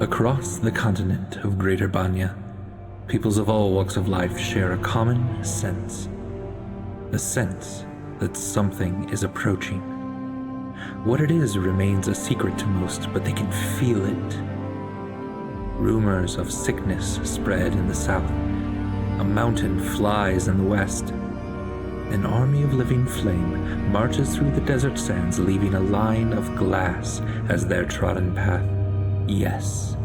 Across the continent of Greater Banya, peoples of all walks of life share a common sense. A sense that something is approaching. What it is remains a secret to most, but they can feel it. Rumors of sickness spread in the south. A mountain flies in the west. An army of living flame marches through the desert sands, leaving a line of glass as their trodden path. Yes,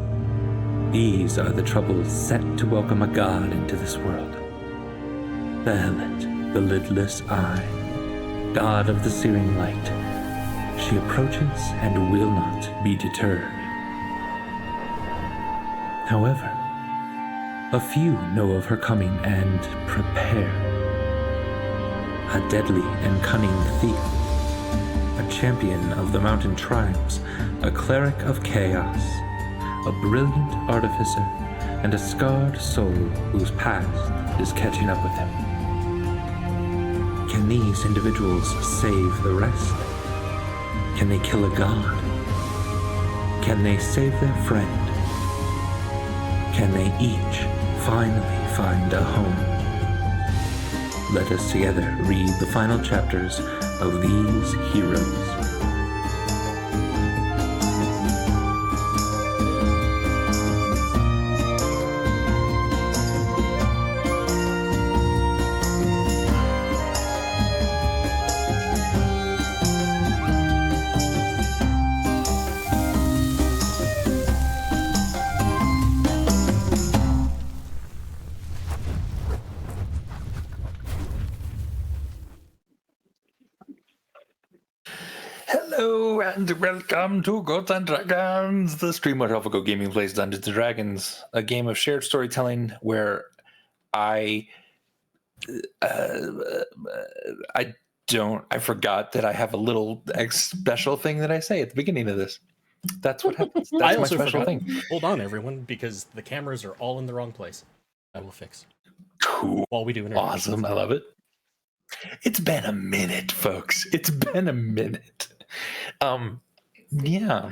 these are the troubles set to welcome a god into this world. The Helot, the lidless eye, god of the searing light. She approaches and will not be deterred. However, a few know of her coming and prepare. A deadly and cunning thief, a champion of the mountain tribes, a cleric of chaos, a brilliant artificer, and a scarred soul whose past is catching up with him. Can these individuals save the rest? Can they kill a god? Can they save their friend? Can they each finally find a home? Let us together read the final chapters of these heroes. Hello and welcome to Goats and Dragons, the stream where Alpha Go Gaming plays Dungeons and Dragons, a game of shared storytelling where I forgot that I have a little special thing that I say at the beginning of this. That's what happens. That's my special thing. Hold on, everyone, because the cameras are all in the wrong place. I will fix. Cool. While we do an Awesome. I love it. It's been a minute, folks. It's been a minute. Yeah.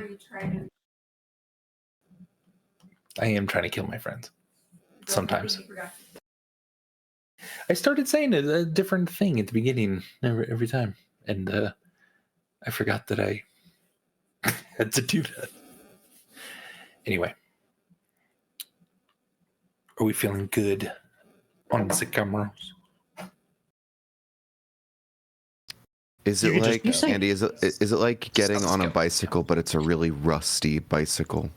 I am trying to kill my friends. Sometimes. I started saying a different thing at the beginning every time. And I forgot that I had to do that. Anyway. Are we feeling good on the cameras? Is it like, Andy, is it like getting on a bicycle, but it's a really rusty bicycle?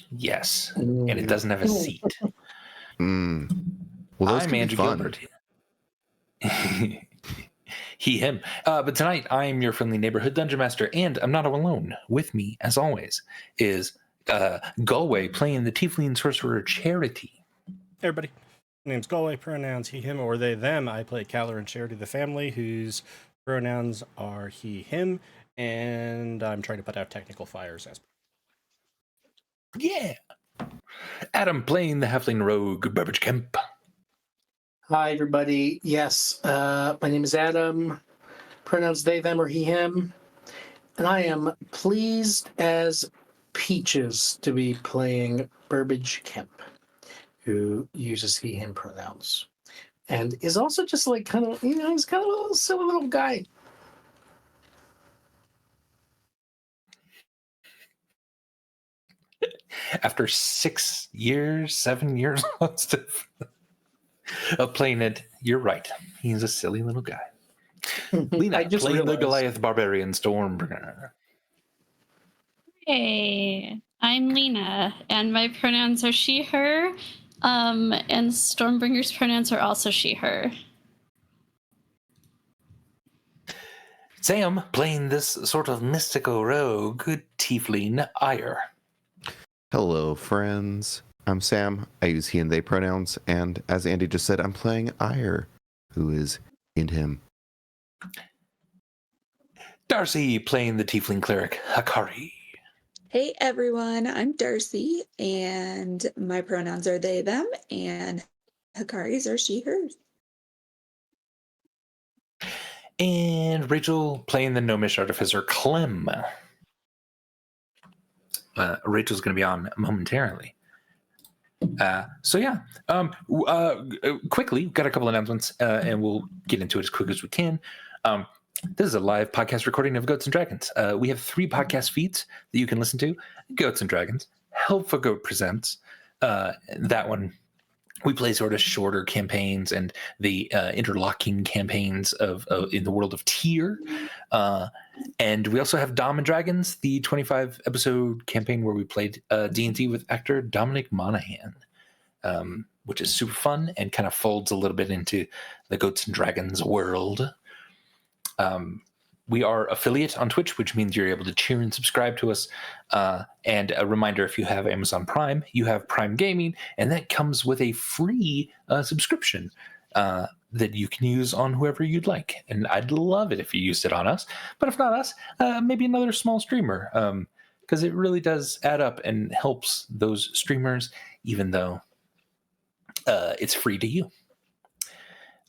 Yes, and it doesn't have a seat. Well, those I'm Andrew Gilbert. He, him. But tonight, I am your friendly neighborhood dungeon master, and I'm not alone. With me, as always, is Galway playing the Tiefling Sorcerer Charity. Hey everybody. My name's Galway, pronouns he, him, or they, them. I play Caller and Charity, the family, whose pronouns are he, him, and I'm trying to put out technical fires as. Yeah. Adam playing the Halfling Rogue, Burbage Kemp. Hi, everybody. Yes, my name is Adam. Pronouns they, them, or he, him. And I am pleased as peaches to be playing Burbage Kemp, who uses he, him pronouns. And is also just like kind of, he's kind of a little silly little guy. After 7 years of playing it, you're right. He's a silly little guy. Lena playing the Goliath Barbarian Stormbringer. Hey, I'm Lena, and my pronouns are she, her, and Stormbringer's pronouns are also she, her. Sam playing this sort of mystical rogue, Tiefling Ire. Hello, friends. I'm Sam. I use he and they pronouns, and as Andy just said, I'm playing Ire, who is in him. Darcy playing the Tiefling Cleric, Hakari. Hey everyone, I'm Darcy, and my pronouns are they, them, and Hakari's are she, hers. And Rachel playing the Gnomish Artificer, Clem. Rachel's going to be on momentarily. Quickly, got a couple announcements, and we'll get into it as quick as we can. This is a live podcast recording of Goats and Dragons. We have 3 podcast feeds that you can listen to. Goats and Dragons, Helpful Goat Presents. That one, we play sort of shorter campaigns and the interlocking campaigns of in the world of Tyr. And we also have Dom and Dragons, the 25-episode campaign where we played D&D with actor Dominic Monaghan, which is super fun and kind of folds a little bit into the Goats and Dragons world. We are affiliate on Twitch, which means you're able to cheer and subscribe to us. And a reminder, if you have Amazon Prime, you have Prime Gaming, and that comes with a free subscription that you can use on whoever you'd like. And I'd love it if you used it on us. But if not us, maybe another small streamer, because it really does add up and helps those streamers, even though it's free to you.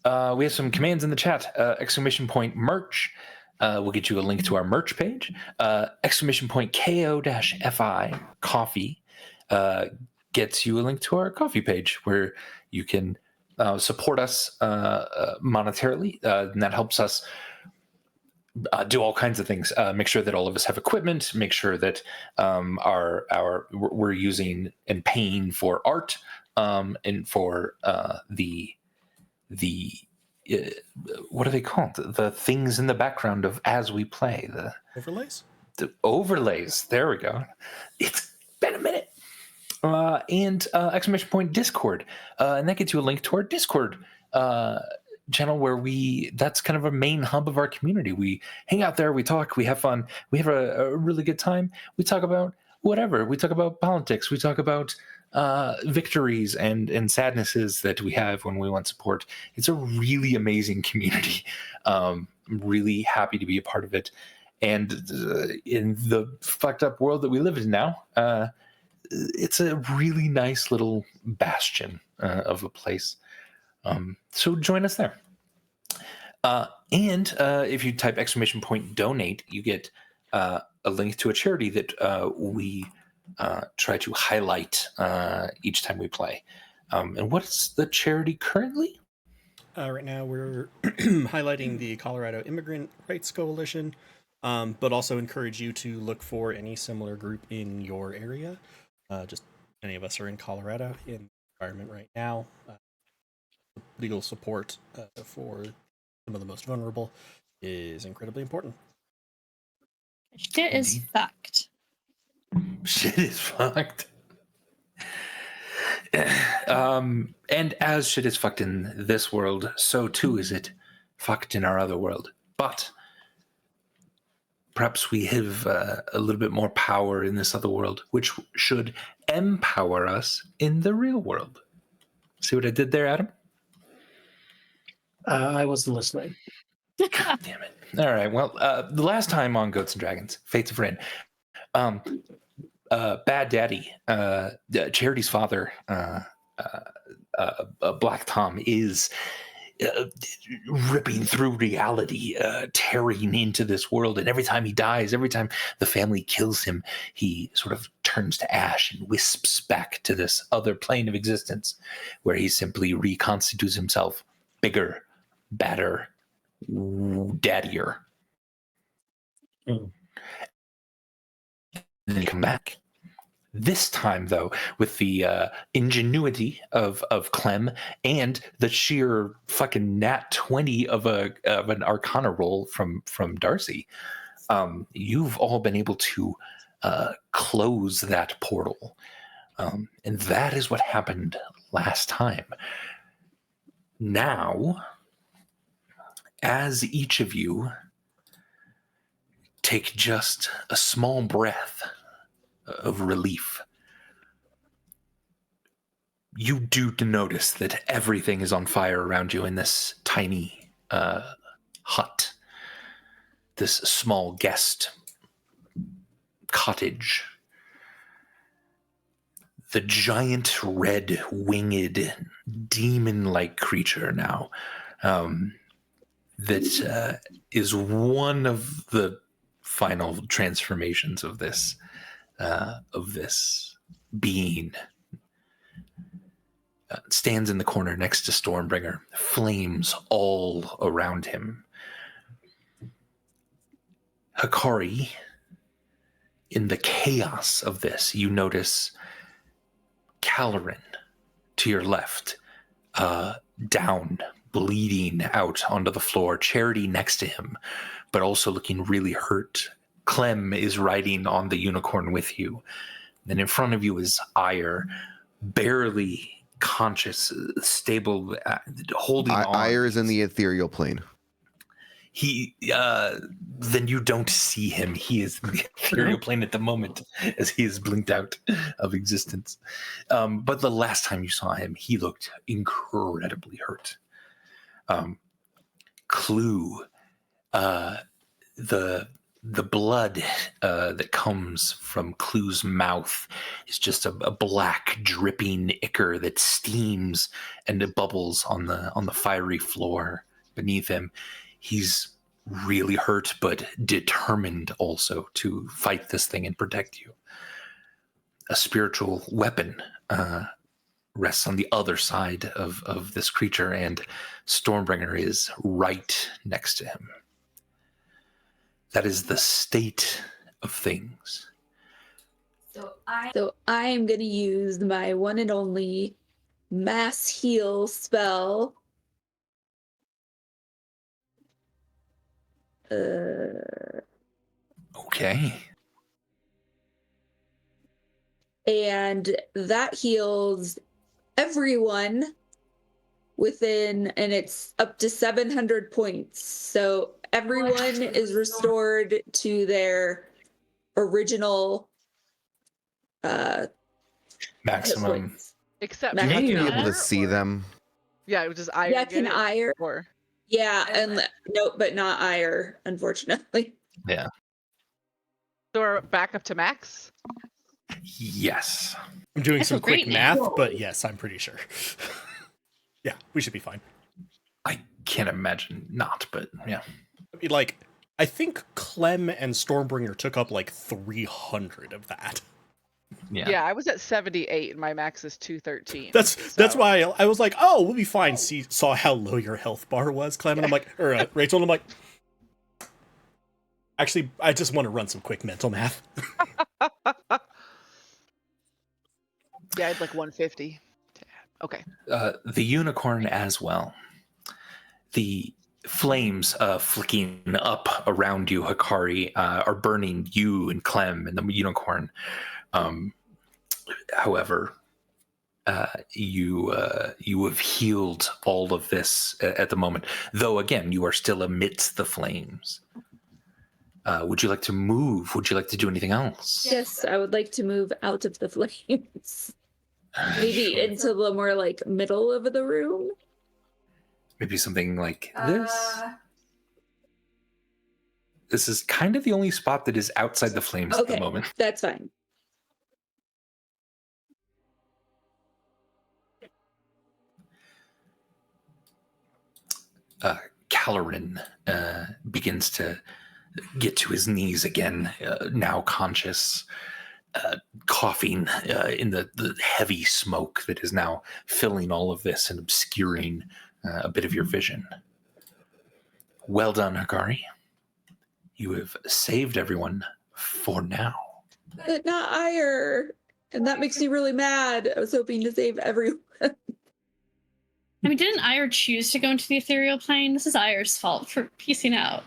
We have some commands in the chat. !merch. We'll get you a link to our merch page. !ko-fi coffee gets you a link to our coffee page where you can support us monetarily. And that helps us do all kinds of things. Make sure that all of us have equipment. Make sure that we're using and paying for art and for the what are they called? The things in the background of as we play. The overlays. There we go. It's been a minute. And !Discord. And that gets you a link to our Discord channel where that's kind of a main hub of our community. We hang out there, we talk, we have fun, we have a really good time. We talk about whatever. We talk about politics. We talk about victories and sadnesses that we have when we want support. It's a really amazing community. I'm really happy to be a part of it. And in the fucked up world that we live in now, it's a really nice little bastion of a place. So join us there. And if you type !donate, you get a link to a charity that we try to highlight each time we play. And what's the charity currently? Right now we're highlighting the Colorado Immigrant Rights Coalition, but also encourage you to look for any similar group in your area. Just many of us are in Colorado in the environment right now. Legal support for some of the most vulnerable is incredibly important. Shit is fucked. Shit is fucked. And as shit is fucked in this world, so too is it fucked in our other world. But perhaps we have a little bit more power in this other world, which should empower us in the real world. See what I did there, Adam? I wasn't listening. God damn it. All right. Well, the last time on Goats and Dragons, Fates of Ryn, Bad Daddy, Charity's father, Black Tom, is ripping through reality, tearing into this world. And every time he dies, every time the family kills him, he sort of turns to ash and wisps back to this other plane of existence where he simply reconstitutes himself bigger, badder, daddier. And then come back. This time, though, with the ingenuity of Clem and the sheer fucking nat 20 of an Arcana roll from Darcy, you've all been able to close that portal, and that is what happened last time. Now, as each of you take just a small breath of relief, you do notice that everything is on fire around you in this tiny hut, this small guest cottage. The giant red winged demon-like creature now that is one of the final transformations of this of this being stands in the corner next to Stormbringer, flames all around him. Hikari, in the chaos of this, you notice Calorin to your left, down, bleeding out onto the floor, Charity next to him, but also looking really hurt. Clem is riding on the unicorn with you. Then in front of you is Ire, barely conscious, stable, holding on. Ire is in the ethereal plane. He, then you don't see him. He is in the ethereal plane at the moment as he is blinked out of existence. But the last time you saw him, he looked incredibly hurt. Clue, the blood that comes from Clue's mouth is just a black dripping ichor that steams and it bubbles on the fiery floor beneath him. He's really hurt, but determined also to fight this thing and protect you. A spiritual weapon rests on the other side of this creature, and Stormbringer is right next to him. That is the state of things. So I am going to use my one and only mass heal spell. Okay. And that heals everyone within, and it's up to 700 points. So everyone is restored to their original Maximum. points. Except Max- You have to be Yeah. able to see them. Yeah, it was just Ire. Yeah, get can it? Ire? Or Yeah, and no, but not Ire, unfortunately. Yeah. so we're back up to max. Yes. I'm doing That's some a great quick name. math, but yes, I'm pretty sure. Yeah, we should be fine. I can't imagine not, but yeah. I mean, like, I think Clem and Stormbringer took up like 300 of that. Yeah. I was at 78 and my max is 213. That's why I was like, oh, we'll be fine. Saw how low your health bar was, Clem, and I'm like, or Rachel, and I'm like, actually, I just want to run some quick mental math. Yeah, I had like 150. Okay. The unicorn as well. The flames flicking up around you, Hikari, are burning you and Clem and the unicorn. However, you have healed all of this at the moment, though again you are still amidst the flames. Would you like to move? Would you like to do anything else? Yes, I would like to move out of the flames. Maybe into the more like middle of the room. Maybe something like this. This is kind of the only spot that is outside the flames at the moment. That's fine. Calorin begins to get to his knees again, now conscious, coughing in the heavy smoke that is now filling all of this and obscuring a bit of your vision. Well done, Hikari. You have saved everyone for now. But not Ire. And that makes me really mad. I was hoping to save everyone. I mean, didn't Ire choose to go into the ethereal plane? This is Ire's fault for piecing out.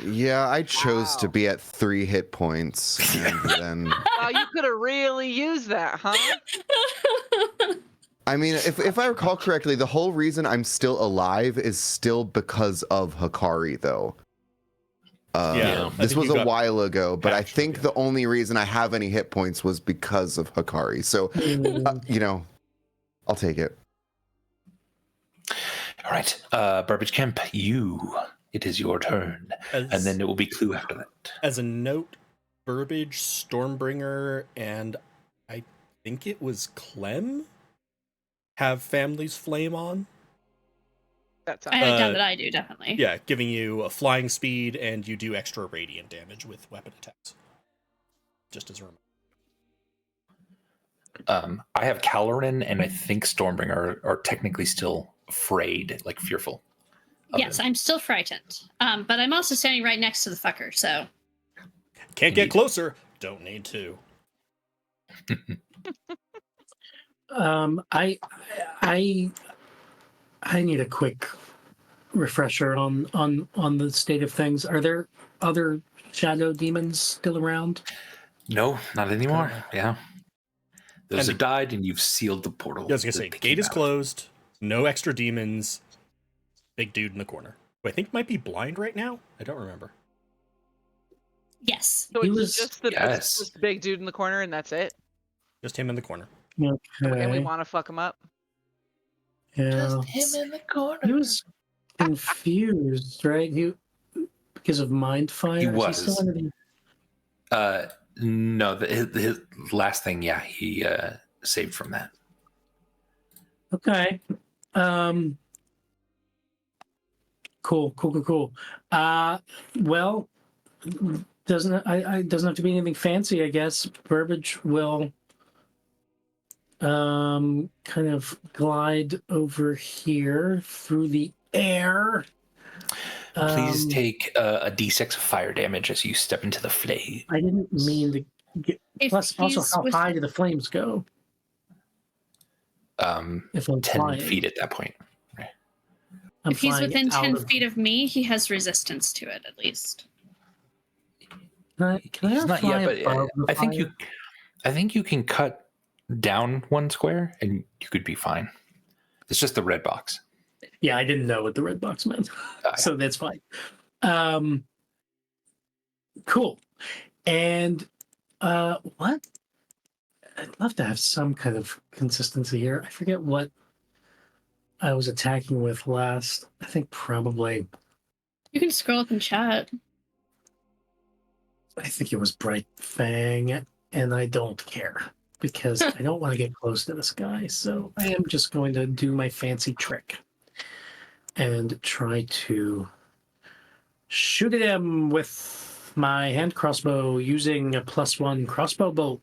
Yeah, I chose to Wow. be at 3 hit points, and then Wow, you could have really used that, huh? I mean, if I recall correctly, the whole reason I'm still alive is still because of Hikari, though. Yeah, I this think was you a got while ago, but I patched, think yeah. the only reason I have any hit points was because of Hikari. So, I'll take it. All right, Burbage Kemp, it is your turn. And then it will be Clue after that. As a note, Burbage, Stormbringer, and I think it was Clem have Family's Flame on. That's I had done that. I do definitely. Yeah, giving you a flying speed, and you do extra radiant damage with weapon attacks. just as a reminder. I have Caloran and I think Stormbringer are technically still afraid, like fearful. Yes, I'm still frightened. But I'm also standing right next to the fucker, so. Can't get Indeed. closer. Don't need to. I need a quick refresher on the state of things. Are there other shadow demons still around? No, not anymore. Currently. Yeah. Those And have died, and you've sealed the portal. I was gonna say, that they gate came is out of. closed. No extra demons. Big dude in the corner, who I think might be blind right now. I don't remember. Yes. So He it's was- just the Yes. this big dude in the corner, and that's it. Just him in the corner. And we Okay. want to fuck him up. Yeah. in the corner. He was confused, right? Because of mind fire. He Is was. still under the... No, his last thing, yeah, he saved from that. Okay. Cool. Well, doesn't have to be anything fancy, I guess. Burbage will kind of glide over here through the air. Please take a d6 of fire damage as you step into the flame. I didn't mean to get... If Plus, also, he's how with- high do the flames go? If I'm 10 flying, feet at that point. I'm If he's flying within out 10 of- feet of me, he has resistance to it, at least. Can I He's not fly yet, but above the I think fire? I think you can cut down one square and you could be fine. It's just the red box. Yeah, I didn't know what the red box meant, so that's fine. Cool. And what? I'd love to have some kind of consistency here. I forget what I was attacking with last. I think probably. You can scroll up and chat. I think it was Bright Fang, and I don't care because I don't want to get close to this guy. So I am just going to do my fancy trick and try to shoot at him with my hand crossbow using a +1 crossbow bolt.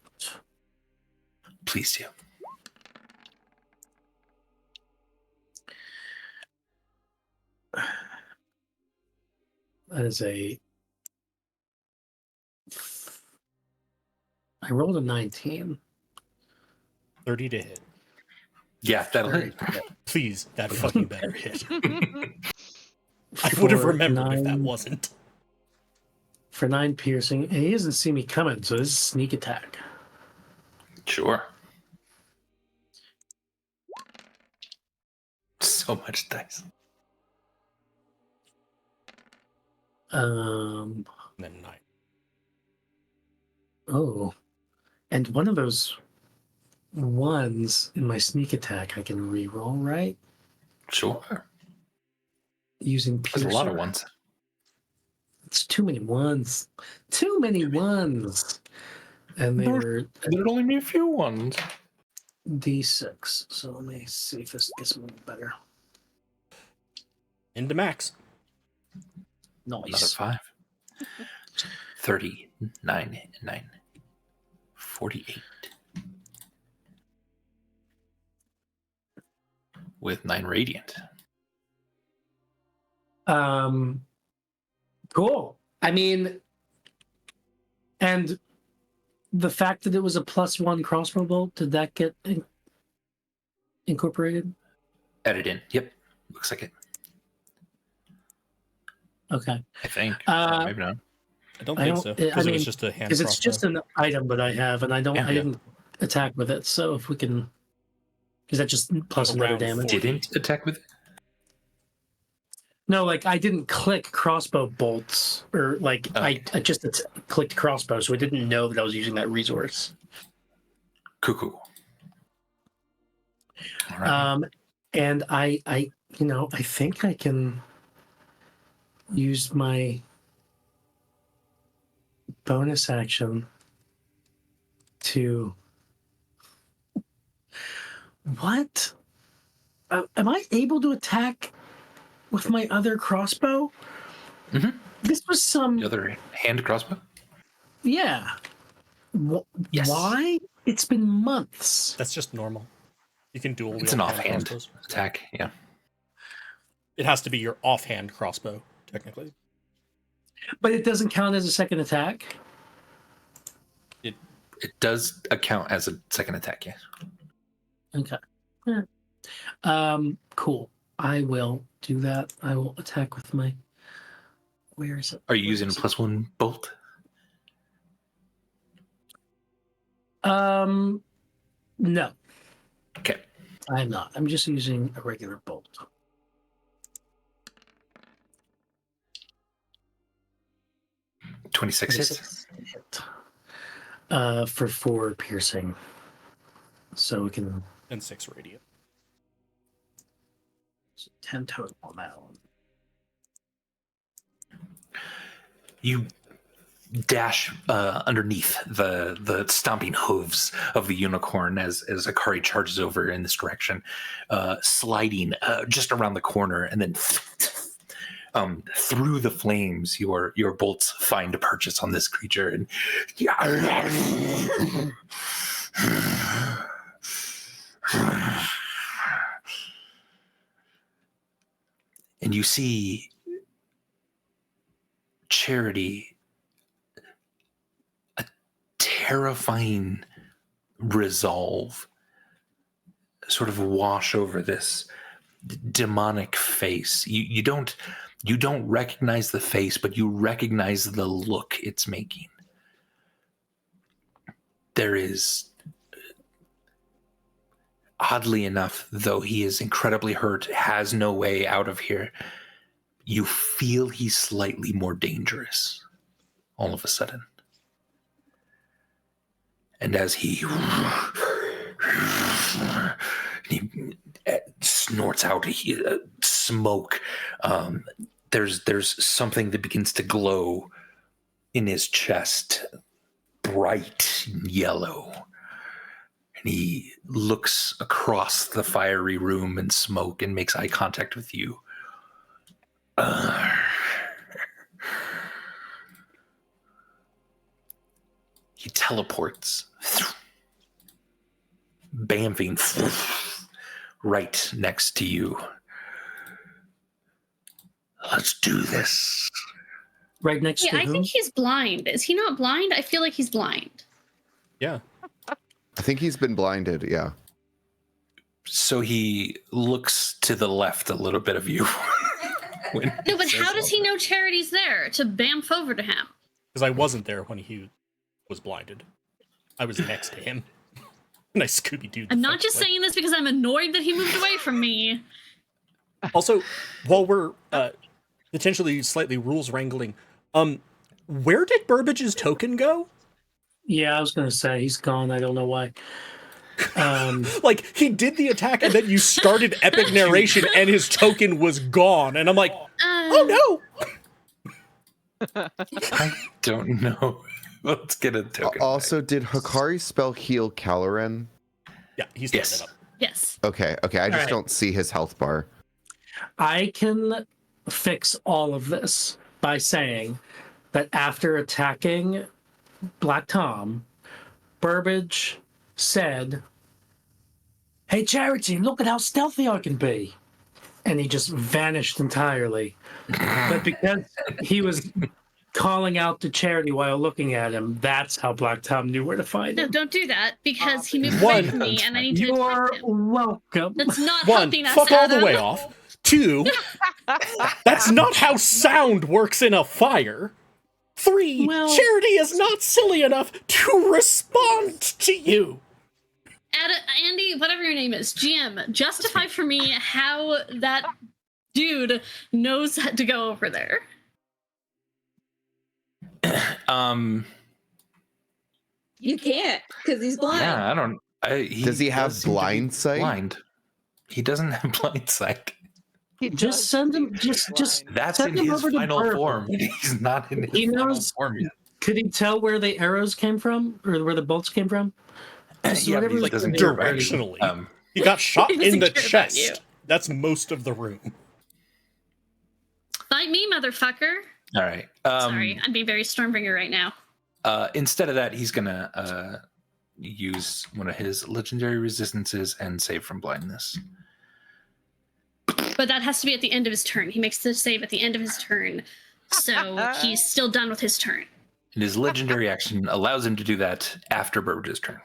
Please do. That is I rolled a 19. 30 to hit. Yeah, that'll hit. Please, that fucking better hit. I would have For remembered if that 9 wasn't. For 9 piercing, and he doesn't see me coming, so this is sneak attack. Sure. So much dice. And then 9. Oh, and one of those ones in my sneak attack I can re-roll, right? Sure. Using There's piercer. a lot of ones. It's too many ones. Too many ones. And they were There'd only be a few ones. D6. So let me see if this gets me better. Into max. Another Nice. 5. 39, 9, 48. With 9 radiant. Cool. I mean, and the fact that it was a +1 crossbow bolt, did that get incorporated? Added in. Yep. Looks like it. Okay. I think. Uh, Maybe not. I don't I think don't- so. I Because it mean, was just a hand Because it's just crossbow. an item that I have, and I Yeah. didn't attack with it. So if we can, is that just plus another Around damage? 40. Didn't attack with it? No, like I didn't click crossbow bolts, or like Okay. I just clicked crossbow, so I didn't know that I was using that resource. Cuckoo. All right. And I think I can use my bonus action to what? Am I able to attack with my other crossbow? Mhm. This was some The other hand crossbow? yeah. Yes. Why? It's been months. That's just normal. You can dual wield It's an hand offhand crossbows. attack. Yeah. It has to be your offhand crossbow, technically. But it doesn't count as a second attack? It does account as a second attack. Yes. Okay. Yeah. Cool. I will do that. I will attack with my... Where is it? Are you using a +1 bolt? No, Okay. I'm not. I'm just using a regular bolt. 26 hits. Hit. For 4 piercing. So we can... And 6 radiant. 10 total on that one. You dash underneath the stomping hooves of the unicorn as Akari charges over in this direction, sliding just around the corner, and then through the flames, your bolts find a purchase on this creature, and and you see Charity, a terrifying resolve sort of wash over this demonic face. You don't recognize the face, but you recognize the look it's making. There is, oddly enough, though he is incredibly hurt, has no way out of here, you feel he's slightly more dangerous all of a sudden. And as he snorts out smoke, there's something that begins to glow in his chest, bright yellow. And he looks across the fiery room and smoke and makes eye contact with you. He teleports, bamfing right next to you. Let's do this. Right next Yeah, to I who? think he's blind. Is he not blind? I feel like he's blind. Yeah. I think he's been blinded, yeah. So he looks to the left a little bit of you. No, but how does he know Charity's there to bamf over to him? Because I wasn't there when he was blinded. I was next to him. And I Scooby-Dooed. I'm not just saying this because I'm annoyed that he moved away from me. Also, while we're potentially slightly rules wrangling, where did Burbage's token go? Yeah, I was going to say, he's gone. I don't know why. Like, he did the attack and then you started epic narration and his token was gone. And I'm like, oh no! I don't know. Let's get a token. Also, did Hikari spell heal Caloran? Yeah, he's Yes. it up. Yes. Okay, I just right. don't see his health bar. I can fix all of this by saying that after attacking Black Tom, Burbage said, "Hey, Charity, look at how stealthy I can be." And he just vanished entirely. But because he was calling out to Charity while looking at him, that's how Black Tom knew where to find No, him. don't do that because he moved away One, from me and I need to You're attack him. welcome. That's not One, helping us, fuck all the Adam. way off. 2, that's not how sound works in a fire. 3, Well- Charity is not silly enough to respond to you. Andy, whatever your name is, GM, justify for me how that dude knows how to go over there. You can't because he's blind. Yeah, I don't. Does he have does seem to be blind sight? Blind. He doesn't have blind sight. He Just does send him. seem to be Just blind. That's Send in him his over to final Burble. form. He's not in his He final knows- form yet. Could he tell where the arrows came from, or where the bolts came from? So Yeah, whatever but he was doesn't there care about already- you. Directionally. He got shot He doesn't in the care about you. chest. That's most of the room. Fight me, motherfucker. All right. Sorry, I'm being very Stormbringer right now. Instead of that, he's gonna use one of his legendary resistances and save from blindness. But that has to be at the end of his turn. He makes the save at the end of his turn, so he's still done with his turn. And his legendary action allows him to do that after Burridge's turn.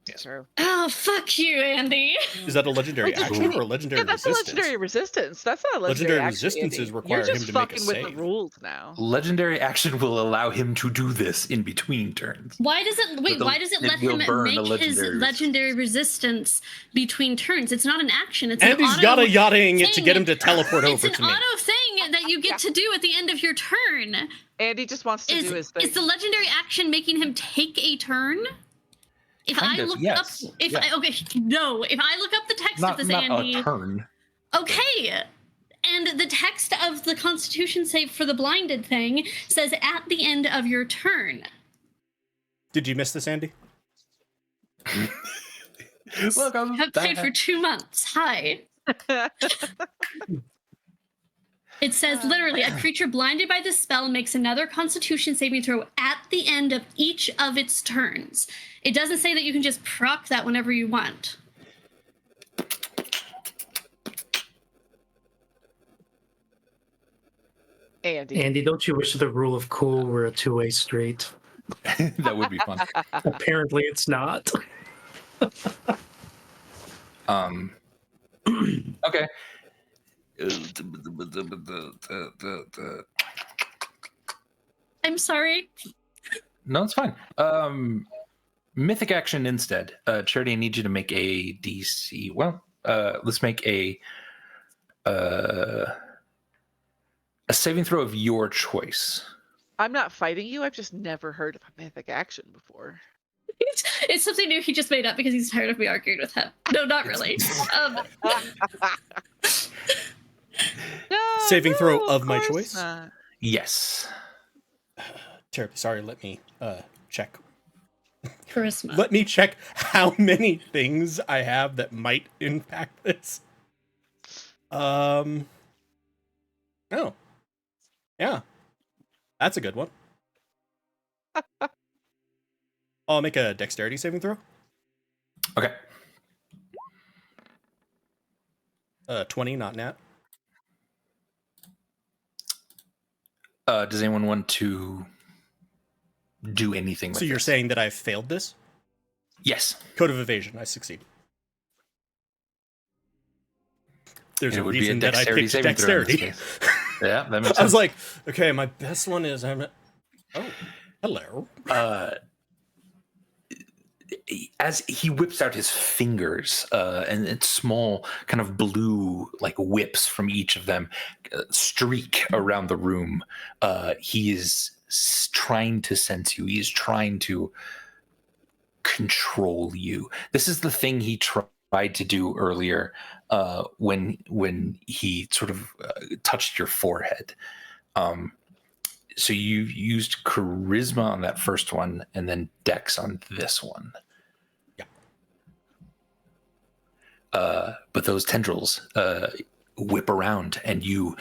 Yes. True. Oh, fuck you, Andy. Is that a legendary action or a legendary Yeah, that's resistance? a legendary resistance. That's not a legendary, Legendary action, resistances Andy. require You're him just to make a fucking with save. the rules now. Legendary action will allow him to do this in between turns. Why does it why does it let will him burn a make his legendary legendary resistance between turns? It's not an action. It's Andy's an auto yada-yadaing it to thing. get him to teleport It's over an to me. auto thing that you get to do at the end of your turn. Andy just wants to do his thing. Is the legendary action making him take a turn? If Kind I of, look yes. up, if Yeah. I look up the text Not, of this, not Andy. a turn. Okay. And the text of the Constitution save for the blinded thing says at the end of your turn. Did you miss this, Andy? Welcome Have played for 2 months. Hi. It says literally, a creature blinded by this spell makes another Constitution saving throw at the end of each of its turns. It doesn't say that you can just proc that whenever you want. Andy. Andy, don't you wish the rule of cool were a two-way street? That would be fun. Apparently it's not. Okay. I'm sorry. No, it's fine. Mythic action instead. Charity, I need you to make a DC. Well, let's make a saving throw of your choice. I'm not fighting you. I've just never heard of a mythic action before. It's something new he just made up because he's tired of me arguing with him. No, not really. No, Saving throw no, of my course choice? not. Yes. Terribly sorry, let me check. Charisma. Let me check how many things I have that might impact this. Oh. Yeah. That's a good one. I'll make a dexterity saving throw. Okay. 20, not nat. Does anyone want to do anything with So you're this? saying that I've failed this? Yes. Code of evasion, I succeed. There's It a would be a reason that I dexterity picked saving throw in this dexterity. case. Yeah, that makes sense. I was like, okay, my best one is oh, hello. As he whips out his fingers, and it's small, kind of blue, like whips from each of them, streak around the room. He is trying to sense you. He is trying to control you. This is the thing he tried to do earlier when he sort of touched your forehead. So you used charisma on that first one and then dex on this one. Yeah. But those tendrils whip around and you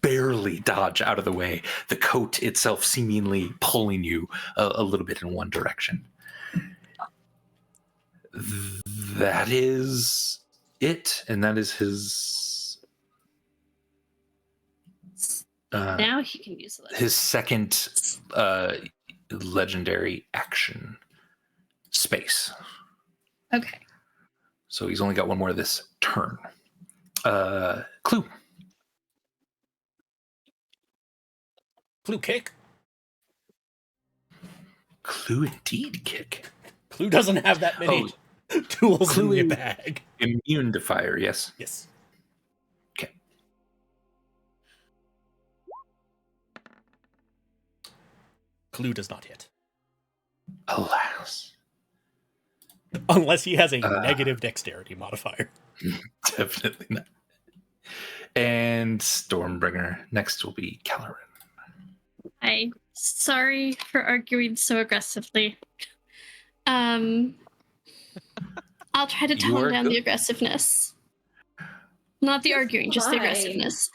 barely dodge out of the way, the coat itself seemingly pulling you a little bit in one direction. That is it, and that is his Now he can use it. his second legendary action space. Okay. So he's only got one more this turn. Clue. Clue kick. Clue indeed, kick. Clue doesn't have that many tools Clue in in- the bag. Immune to fire, yes. Yes. Okay. Clue does not hit. Alas. Unless he has a negative dexterity modifier. Definitely not. And Stormbringer. Next will be Caloran. I'm sorry for arguing so aggressively. I'll try to You are tone down good. the aggressiveness. Not the arguing, just the Fine. aggressiveness.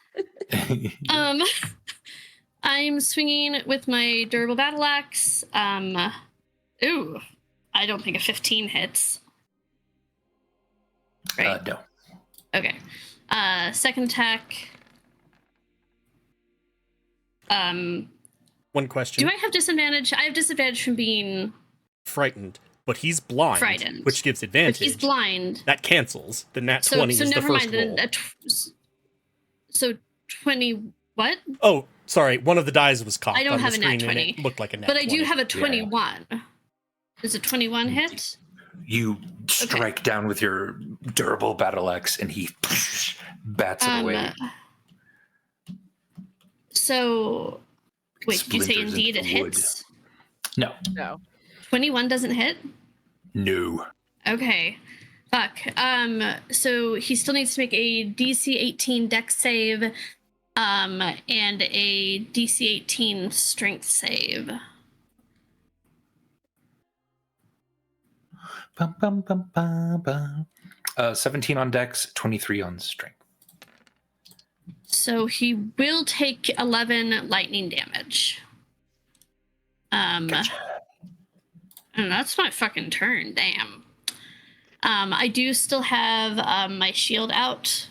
I'm swinging with my durable battle axe. Ooh, I don't think a 15 hits. Right. No. Okay. Second attack. One question. Do I have disadvantage? I have disadvantage from being Frightened, but he's blind, frightened, which gives but advantage. he's blind. That cancels. The nat So 20 is the never first mind. roll. So 20 what? Oh, sorry. One of the dies was cocked I don't on the have a nat screen, and 20, it looked like a nat but I 20. do have a 21. Does a 21 hit? You strike down with your durable battle axe, and he bats it away. So, wait, did you say Splinters indeed it into wood. hits? No. No. 21 doesn't hit? No. Okay. Fuck. So he still needs to make a DC 18 dex save, and a DC 18 strength save. Bum, bum, bum, bum, bum. 17 on dex, 23 on strength. So he will take 11 lightning damage. Gotcha. And that's my fucking turn. Damn. I do still have my shield out.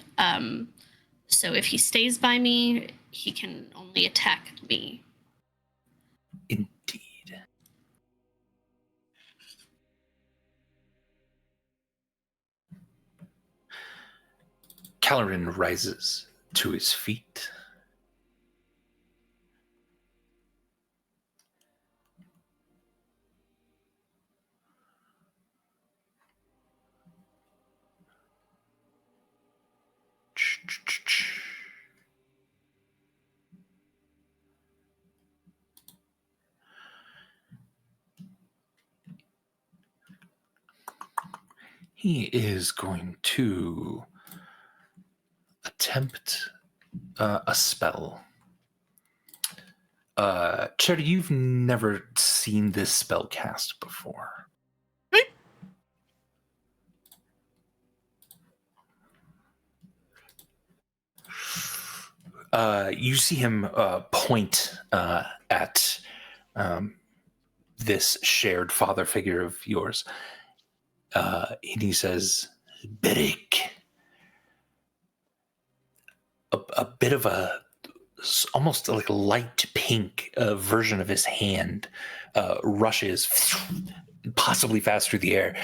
So if he stays by me, he can only attack me. Indeed. Calorin rises to his feet. He is going to attempt a spell. Charity, you've never seen this spell cast before. You see him point at this shared father figure of yours. And he says, Beric. A bit of almost like a light pink version of his hand rushes possibly fast through the air,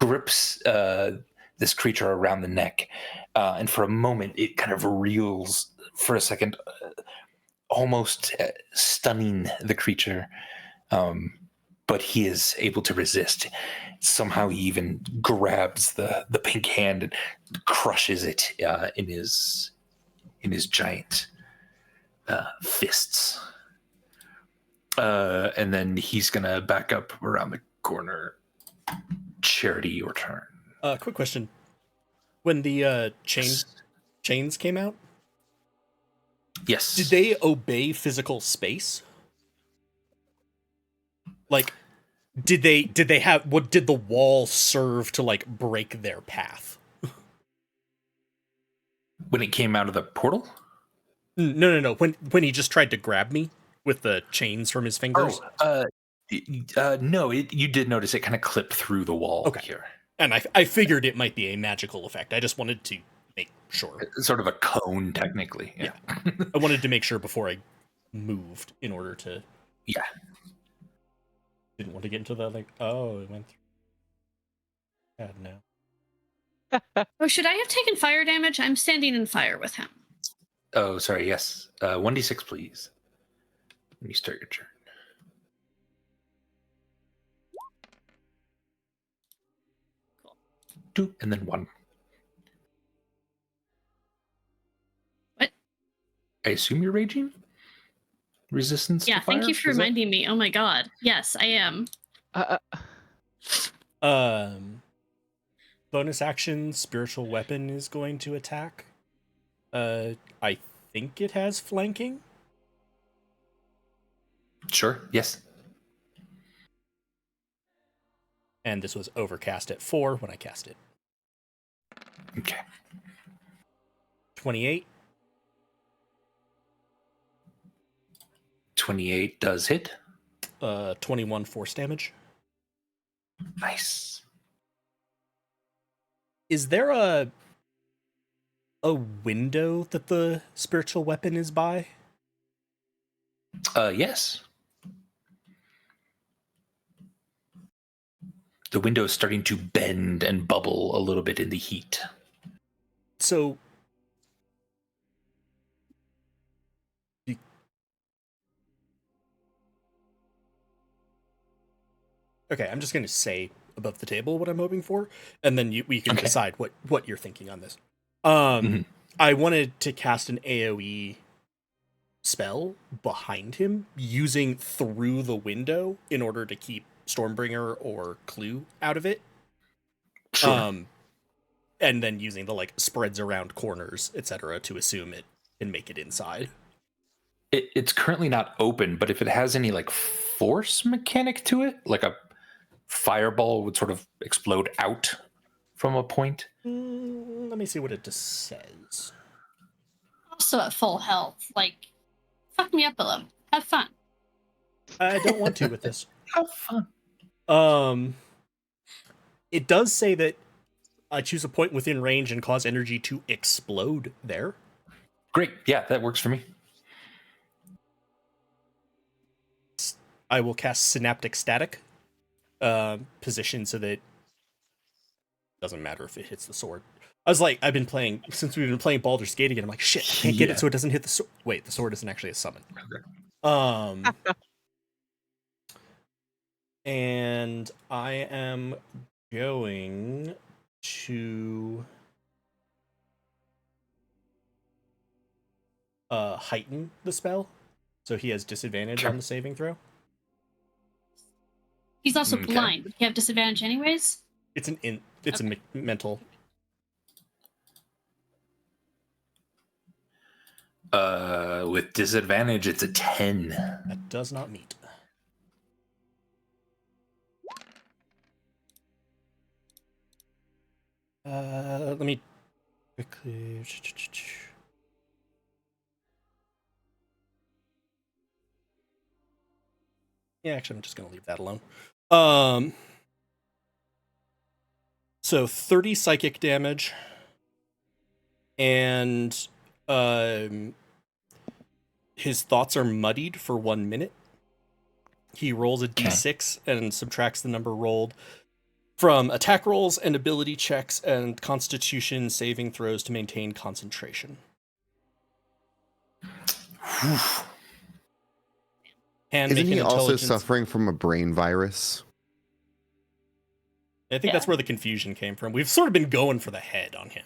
grips this creature around the neck, and for a moment it kind of reels for a second, almost stunning the creature, but he is able to resist. Somehow he even grabs the pink hand and crushes it in his giant fists. And then he's going to back up around the corner. Charity, your turn. Quick question. When the chains came out, Yes. did they obey physical space? Like, did they have, what did the wall serve to like break their path? When it came out of the portal? No. When he just tried to grab me with the chains from his fingers. No, you did notice it kind of clipped through the wall here. And I figured it might be a magical effect. I just wanted to make sure. It's sort of a cone, technically. Yeah. I wanted to make sure before I moved in order to. Yeah. Didn't want to get into the like. Oh, it went through. God no. Oh, should I have taken fire damage? I'm standing in fire with him. Oh, sorry. Yes. 1d6, please. When you start your turn. 2 and then 1. What? I assume you're raging? Resistance to fire? Thank you for reminding me. Oh my god. Yes, I am. Bonus action, spiritual weapon is going to attack. I think it has flanking. Sure, yes. And this was overcast at 4 when I cast it. Okay. 28. 28 does hit. 21 force damage. Nice. Is there a window that the spiritual weapon is by? Yes. The window is starting to bend and bubble a little bit in the heat. So okay, I'm just going to say above the table what I'm hoping for, and then we can decide what you're thinking on this. I wanted to cast an AoE spell behind him using through the window in order to keep Stormbringer or Clue out of it. Sure. And then using the like spreads around corners, etc., to assume it can make it inside. It's currently not open, but if it has any like force mechanic to it, like a fireball would sort of explode out from a point. Let me see what it just says. Also at full health. Like, fuck me up a little. Have fun. I don't want to with this. Have fun. It does say that I choose a point within range and cause energy to explode there. Great. Yeah, that works for me. I will cast Synaptic Static position so that it doesn't matter if it hits the sword. I was like, since we've been playing Baldur's Gate again, I'm like, shit, I can't get it so it doesn't hit the sword. Wait, the sword isn't actually a summon. Okay. And I am going to heighten the spell, so he has disadvantage on the saving throw. He's also blind. Would he have disadvantage anyways? It's a mental. With disadvantage, it's a 10. That does not meet. Let me quickly. Yeah, actually, I'm just going to leave that alone. So 30 psychic damage, and his thoughts are muddied for 1 minute. He rolls a d6 and subtracts the number rolled from attack rolls and ability checks and constitution saving throws to maintain concentration. And Isn't make an he also intelligence- suffering from a brain virus? I think that's where the confusion came from. We've sort of been going for the head on him.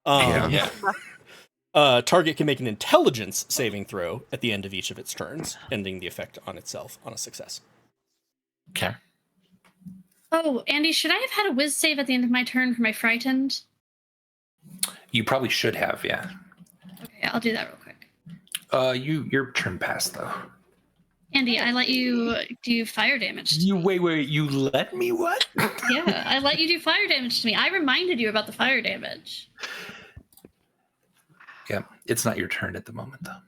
Yeah. Target can make an intelligence saving throw at the end of each of its turns, ending the effect on itself on a success. Okay. Oh, Andy, should I have had a whiz save at the end of my turn for my frightened? You probably should have, yeah. Okay, I'll do that real quick. Your turn passed though. Andy, I let you do fire damage to me. Wait, you let me what? Yeah, I let you do fire damage to me. I reminded you about the fire damage. Yeah, it's not your turn at the moment though.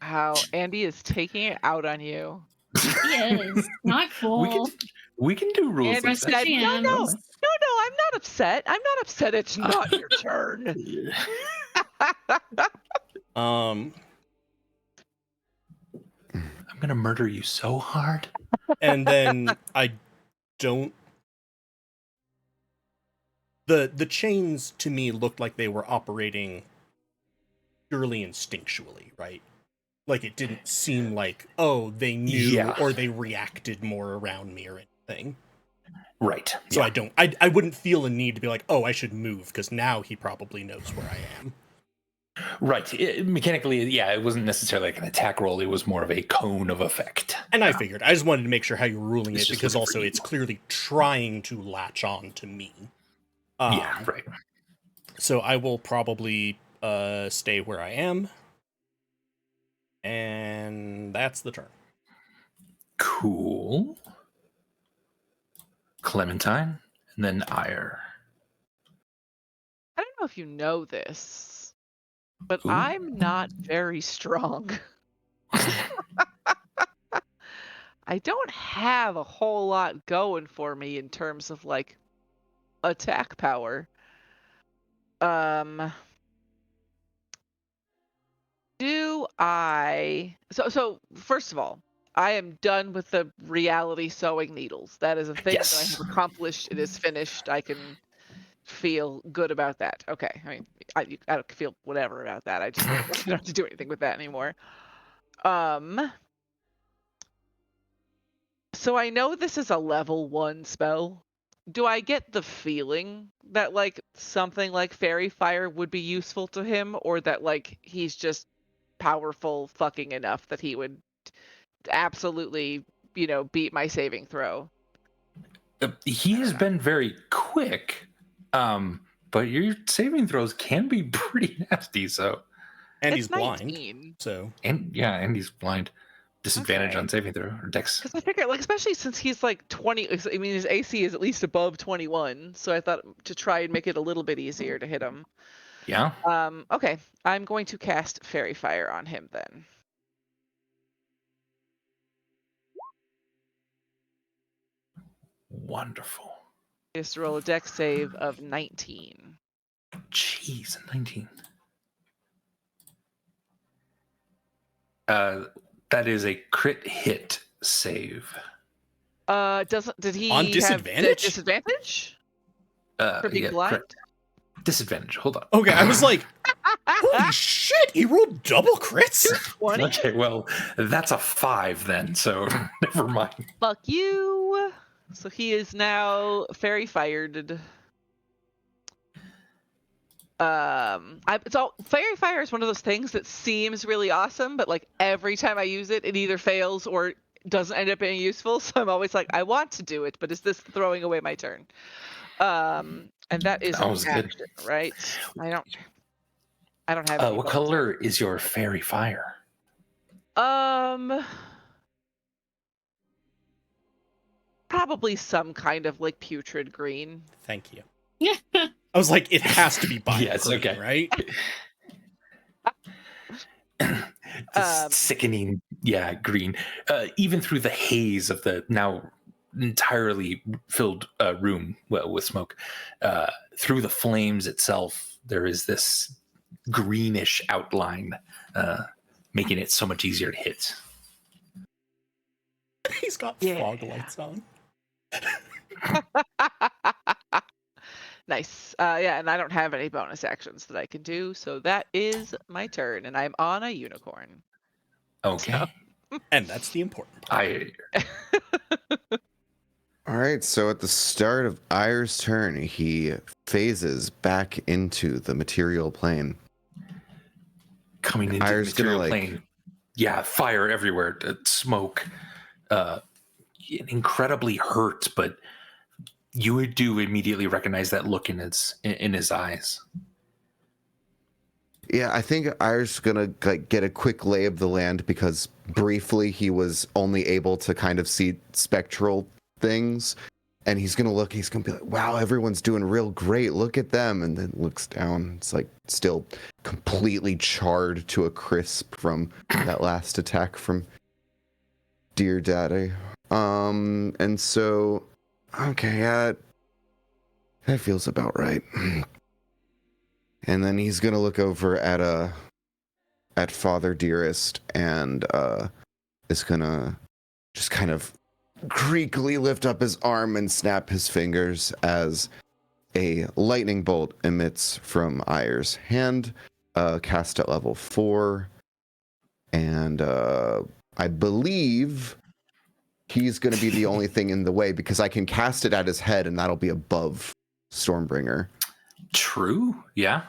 How Andy is taking it out on you. He is. Not cool. We can do rules Andy like said, that. no, I'm not upset. I'm not upset. It's not your turn. I'm gonna murder you so hard. And then I don't. The chains to me looked like they were operating purely instinctually, right? Like it didn't seem like, oh, they knew or they reacted more around me or anything. Right. So I wouldn't feel a need to be like, oh, I should move because now he probably knows where I am. Right. Mechanically, yeah, it wasn't necessarily like an attack roll. It was more of a cone of effect. And I figured. I just wanted to make sure how you're ruling It's it just because looking for also it's clearly trying to latch on to me. Yeah, right. So I will probably stay where I am. And that's the turn. Cool. Clementine, and then Ire. I don't know if you know this, but Ooh. I'm not very strong. I don't have a whole lot going for me in terms of like attack power. Do I so first of all, I am done with the reality sewing needles. That is a thing that I Yes. have accomplished. It is finished. I can feel good about that. Okay. I mean, I don't feel whatever about that. I just I don't have to do anything with that anymore. So I know this is a level 1 spell. Do I get the feeling that like something like fairy fire would be useful to him, or that like he's just powerful fucking enough that he would absolutely, beat my saving throw? He has been very quick, but your saving throws can be pretty nasty. So, And It's he's blind, 19. so and he's blind. Disadvantage Okay. on saving throw or dex. Because I figure, like, especially since he's like 20, I mean, his AC is at least above 21, so I thought to try and make it a little bit easier to hit him. Yeah. Okay, I'm going to cast Fairy Fire on him then. Wonderful. He has to roll a dex save of 19. Jeez, 19. That is a crit hit save. Did he On have disadvantage? disadvantage for being blind? Correct. Disadvantage. Hold on. okay. I was like, holy shit! He rolled double crits. 20? Okay, well, that's a 5 then, so never mind. Fuck you. So he is now Fairy Fired. Fairy Fire is one of those things that seems really awesome, but like every time I use it, it either fails or doesn't end up being useful. So I'm always like, I want to do it, but is this throwing away my turn? And that is That an was good. action, right? I don't have any What bonus color is your fairy fire? Probably some kind of like putrid green. Thank you. I was like, it has to be bio Yeah, it's green, okay. right? This sickening, green. Even through the haze of the now entirely filled room with smoke, through the flames itself, there is this greenish outline, making it so much easier to hit. He's got Yeah. fog lights on. Nice. Yeah, and I don't have any bonus actions that I can do, so that is my turn, and I'm on a unicorn. Okay. And that's the important part. All right, so at the start of Ayer's turn, he phases back into the material plane. Coming into Ayer's the material gonna, plane. Yeah, fire everywhere, smoke. Incredibly hurt, but you do immediately recognize that look in his eyes. Yeah, I think Ayer's gonna get a quick lay of the land because briefly he was only able to kind of see spectral things, and he's gonna look. He's gonna be like, "Wow, everyone's doing real great. Look at them!" And then looks down. It's like still completely charred to a crisp from that last attack from Dear Daddy. And so, okay, yeah, that feels about right. And then he's gonna look over at Father Dearest and is gonna just kind of creakily lift up his arm and snap his fingers as a lightning bolt emits from Ayer's hand, cast at level 4, and I believe he's gonna be the only thing in the way because I can cast it at his head and that'll be above Stormbringer. True. Yeah.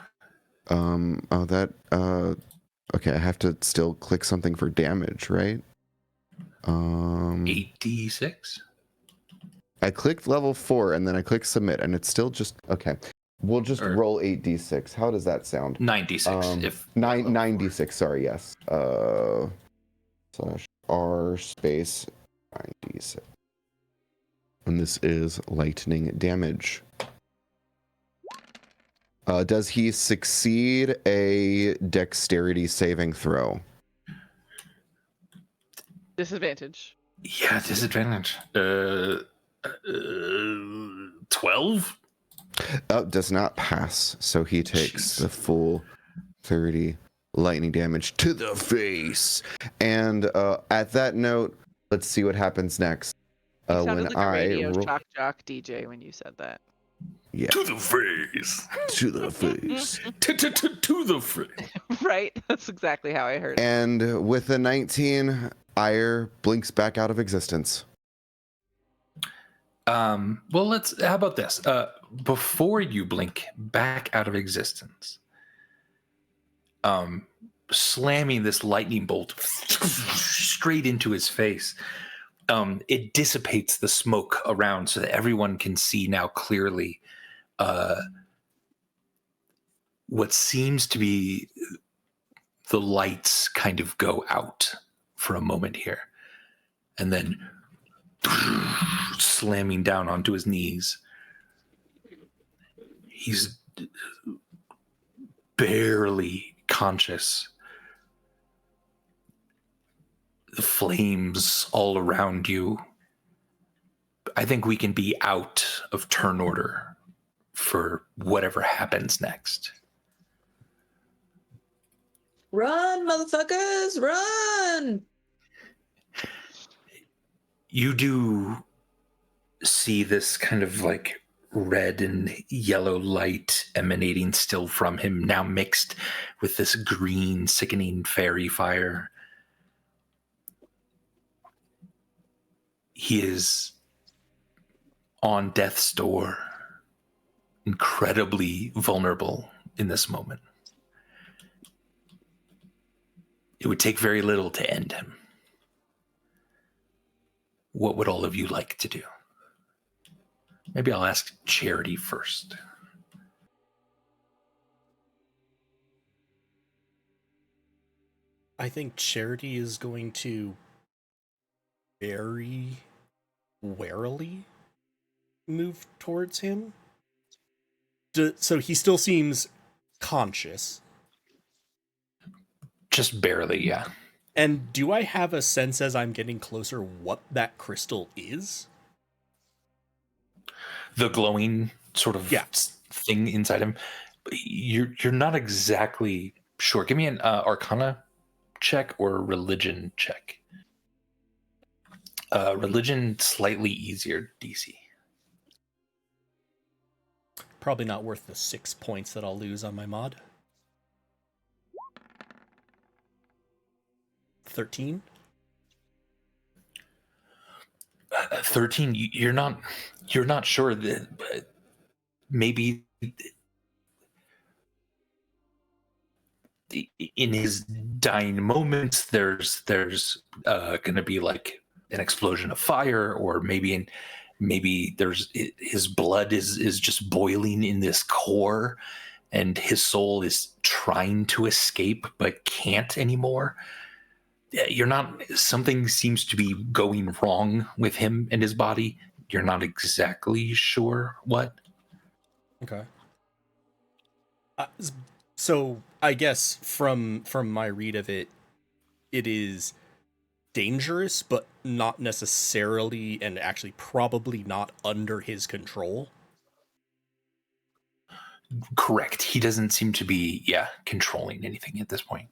Okay, I have to still click something for damage, right? 8d6. I clicked level 4 and then I clicked submit and it's still just okay. We'll just roll 8d6. How does that sound? 9d6 if 9d6, sorry, yes. /r space 9d6. And this is lightning damage. Does he succeed a dexterity saving throw? Disadvantage. Yeah, disadvantage. 12? Does not pass. So he takes Jeez. the full 30 lightning damage to the face. And at that note, let's see what happens next. You When sounded like a I radio roll, shock jock DJ when you said that. yeah, To the face. to the face. To the face. Right? That's exactly how I heard it. And with a 19, Ire blinks back out of existence. Well, how about this? Before you blink back out of existence, slamming this lightning bolt straight into his face, it dissipates the smoke around so that everyone can see now clearly what seems to be the lights kind of go out for a moment here. And then slamming down onto his knees. He's barely conscious. The flames all around you. I think we can be out of turn order for whatever happens next. Run, motherfuckers, run! You do see this kind of like red and yellow light emanating still from him, now mixed with this green, sickening fairy fire. He is on death's door, incredibly vulnerable in this moment. It would take very little to end him. What would all of you like to do? Maybe I'll ask Charity first. I think Charity is going to very warily move towards him. So he still seems conscious. Just barely, yeah. And do I have a sense as I'm getting closer what that crystal is? The glowing sort of thing inside him. You're not exactly sure. Give me an Arcana check or a religion check. Religion slightly easier DC. Probably not worth the 6 points that I'll lose on my mod. 13. 13. You're not sure that maybe in his dying moments there's going to be like an explosion of fire, or maybe there's his blood is just boiling in this core and his soul is trying to escape but can't anymore. You're not, something seems to be going wrong with him and his body. You're not exactly sure what. Okay. So I guess from my read of it, it is dangerous, but not necessarily, and actually probably not under his control. Correct. He doesn't seem to be, controlling anything at this point.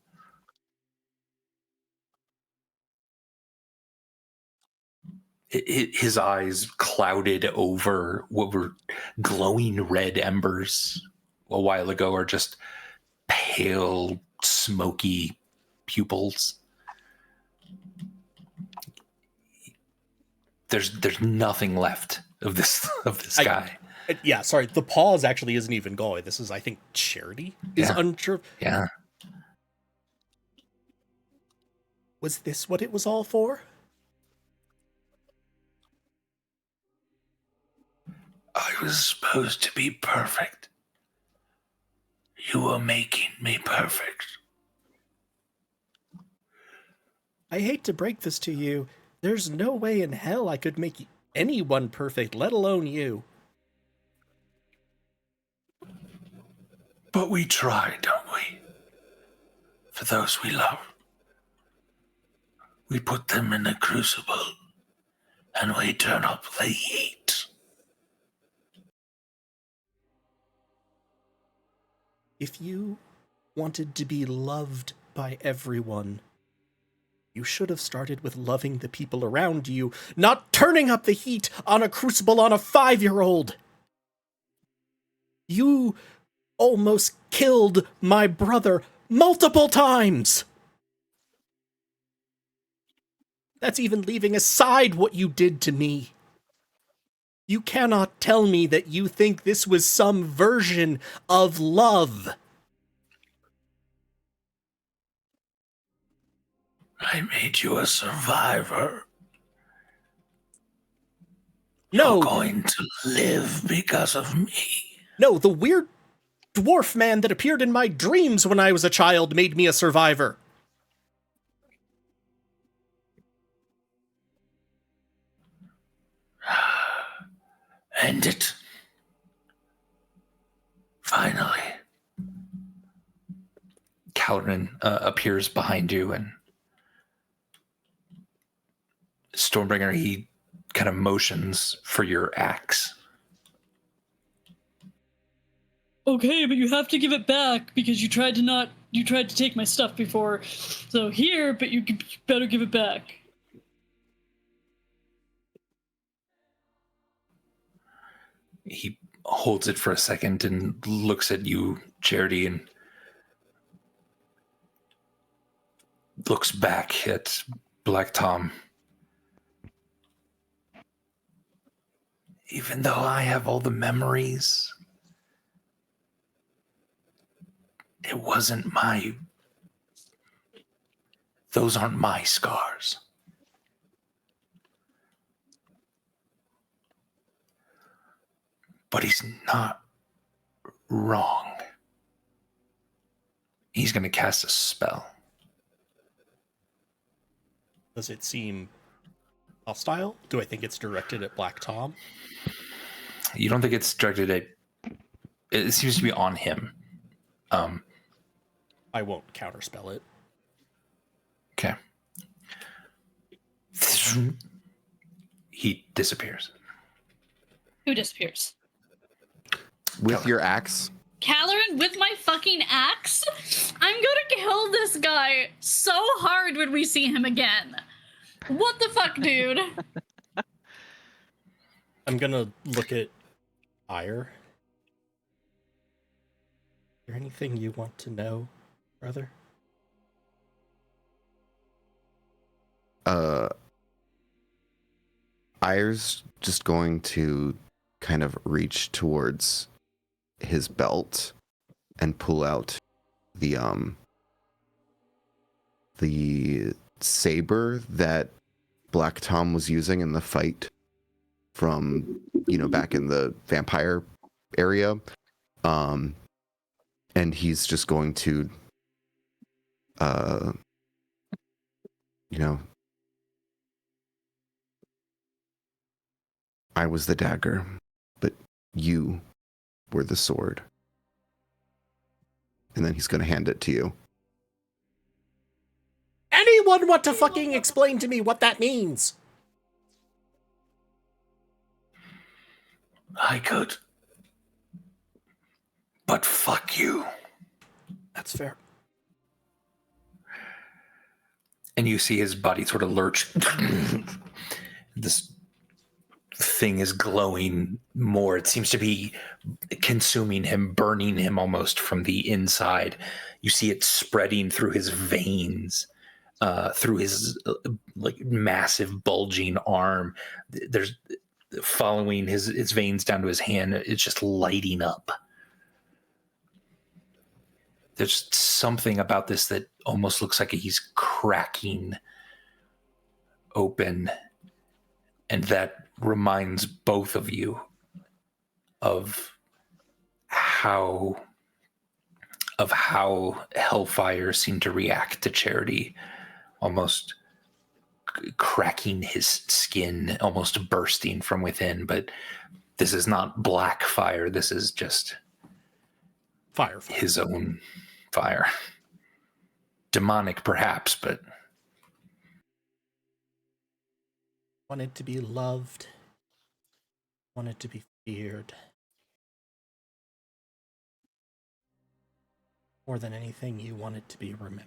His eyes clouded over what were glowing red embers a while ago are just pale, smoky pupils. There's nothing left of this guy. Yeah, sorry. The pause actually isn't even going. This is, I think, Charity is unsure. Yeah. Was this what it was all for? I was supposed to be perfect. You were making me perfect. I hate to break this to you. There's no way in hell I could make anyone perfect, let alone you. But we try, don't we? For those we love. We put them in a crucible and we turn up the heat. If you wanted to be loved by everyone, you should have started with loving the people around you, not turning up the heat on a crucible on a 5-year-old. You almost killed my brother multiple times. That's even leaving aside what you did to me. You cannot tell me that you think this was some version of love. I made you a survivor. No, You're going to live because of me. no, the weird dwarf man that appeared in my dreams when I was a child made me a survivor. End it. Finally. Calvin appears behind you, and Stormbringer, he kind of motions for your axe. Okay, but you have to give it back because you tried to take my stuff before. So here, but you better give it back. He holds it for a second and looks at you, Charity, and looks back at Black Tom. Even though I have all the memories, it wasn't my... Those aren't my scars. But he's not wrong. He's going to cast a spell. Does it seem hostile? Do I think it's directed at Black Tom? You don't think it's directed at... It seems to be on him. I won't counterspell it. Okay. He disappears. Who disappears? With your axe? Caloran with my fucking axe? I'm gonna kill this guy so hard when we see him again. What the fuck, dude? I'm gonna look at Ire. Is there anything you want to know, brother? Ire's just going to kind of reach towards his belt and pull out the saber that Black Tom was using in the fight from, back in the vampire area. And he's just going to I was the dagger, but you were the sword. And then he's going to hand it to you. Anyone want to fucking explain to me what that means? I could. But fuck you. That's fair. And you see his body sort of lurch. This thing is glowing more. It seems to be consuming him, burning him almost from the inside. You see it spreading through his veins, through his massive bulging arm. There's following his veins down to his hand. It's just lighting up. There's something about this that almost looks like he's cracking open, and that reminds both of you of how Hellfire seemed to react to Charity, almost cracking his skin, almost bursting from within. But this is not black fire. This is just Fire. his own fire. Demonic, perhaps, but... wanted to be loved, wanted to be feared. More than anything, you wanted to be remembered.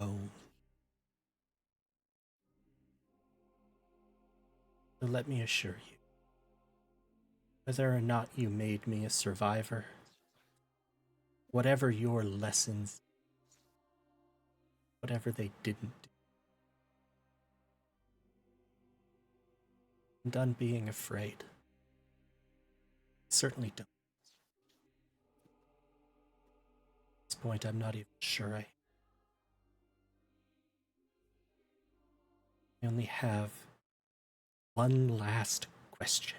Oh. So let me assure you, whether or not you made me a survivor, whatever your lessons, whatever they didn't do, I'm done being afraid. Certainly don't. At this point, I'm not even sure I only have one last question.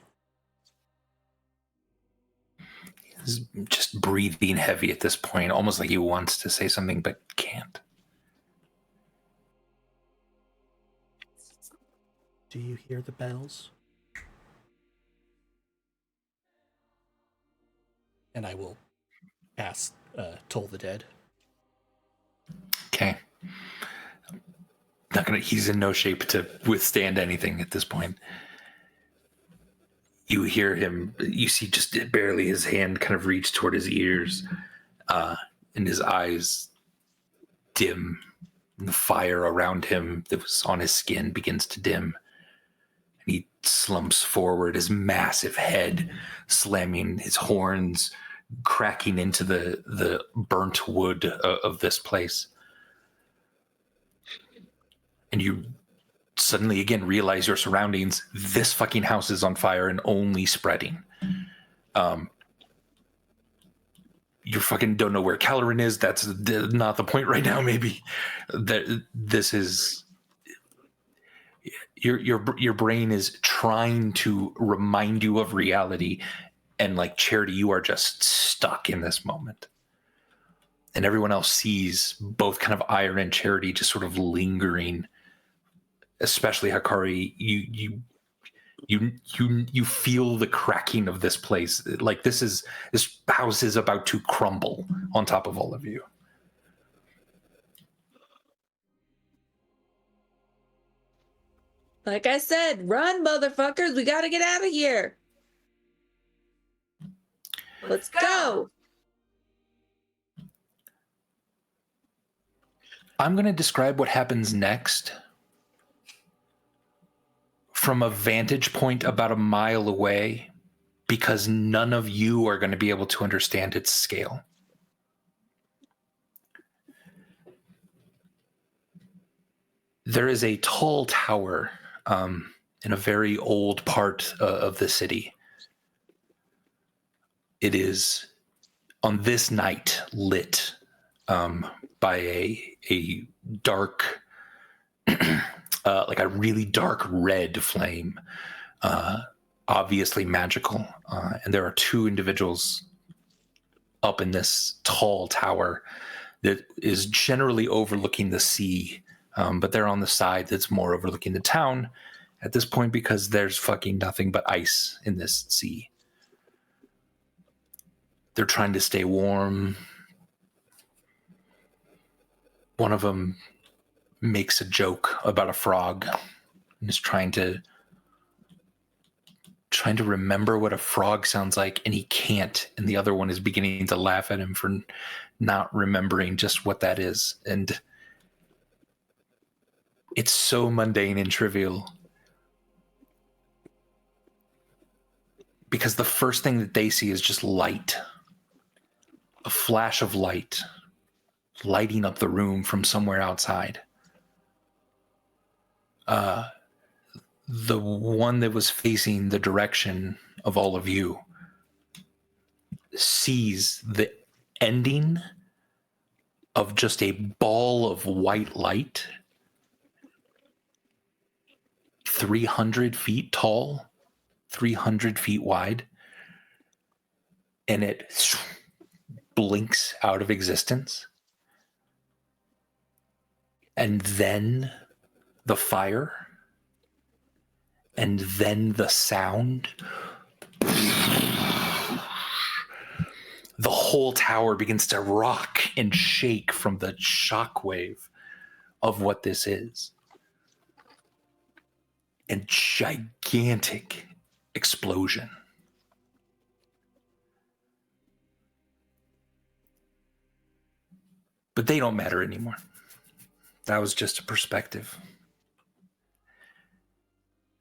He's just breathing heavy at this point, almost like he wants to say something but can't. Do you hear the bells? And I will cast Toll the Dead. Okay. He's in no shape to withstand anything at this point. You hear him, you see just barely his hand kind of reach toward his ears, and his eyes dim. And the fire around him that was on his skin begins to dim. And he slumps forward, his massive head slamming, his horns cracking into the burnt wood of this place. And you suddenly again realize your surroundings. This fucking house is on fire and only spreading. You fucking don't know where Calorin is. That's not the point right now. Maybe this is your brain is trying to remind you of reality, and like Charity, you are just stuck in this moment. And everyone else sees both kind of Ira and Charity just sort of lingering. Especially Hakari, you feel the cracking of this place. Like this house is about to crumble on top of all of you. Like I said, run, motherfuckers. We gotta get out of here. Let's go. I'm going to describe what happens next from a vantage point about a mile away, because none of you are going to be able to understand its scale. There is a tall tower in a very old part of the city. It is, on this night, lit by a dark, like a really dark red flame, obviously magical. And there are two individuals up in this tall tower that is generally overlooking the sea, but they're on the side that's more overlooking the town at this point because there's fucking nothing but ice in this sea. They're trying to stay warm. One of them makes a joke about a frog and is trying to remember what a frog sounds like, and he can't. And the other one is beginning to laugh at him for not remembering just what that is. And it's so mundane and trivial, because the first thing that they see is just light. A flash of light lighting up the room from somewhere outside. The one that was facing the direction of all of you sees the ending of just a ball of white light, 300 feet tall, 300 feet wide, and it blinks out of existence. And then the fire, and then the sound. The whole tower begins to rock and shake from the shockwave of what this is. and gigantic explosion. But they don't matter anymore. That was just a perspective.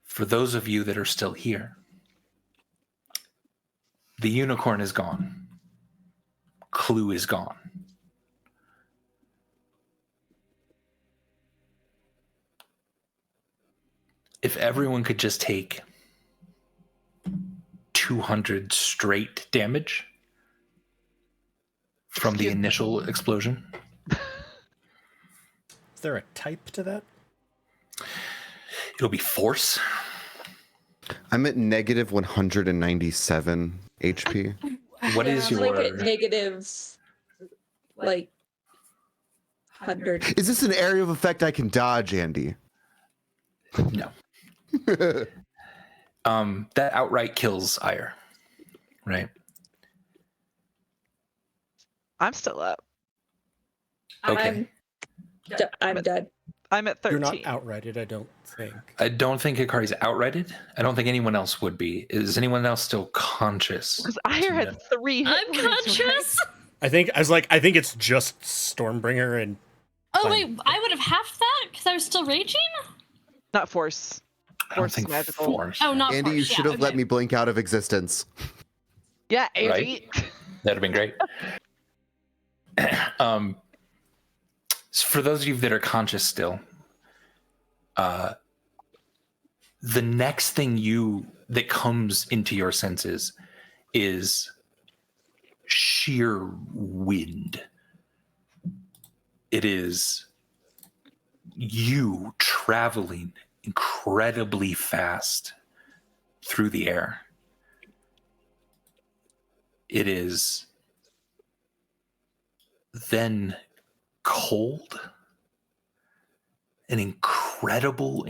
For those of you that are still here, the unicorn is gone. Clue is gone. If everyone could just take 200 straight damage from the initial explosion. Is there a type to that? It'll be force. I'm at negative 197 HP. What is Like your... at negative, like, 100. Is this an area of effect I can dodge, Andy? No. That outright kills Ire, right? I'm still up. Okay. I'm dead. I'm at 13. You're not outrighted, I don't think. I don't think Hikari's outrighted. I don't think anyone else would be. Is anyone else still conscious? Because Ire had 3 hit I'm points, right? conscious. I think it's just Stormbringer and Oh Fine. wait, I would have halved that because I was still raging. Not force. I don't Force think is magical. force. Oh, not Andy, force. you should have let me blink out of existence. Yeah, Andy. That'd have been great. For those of you that are conscious still, the next thing that comes into your senses is sheer wind. It is you traveling incredibly fast through the air. It is then cold, an incredible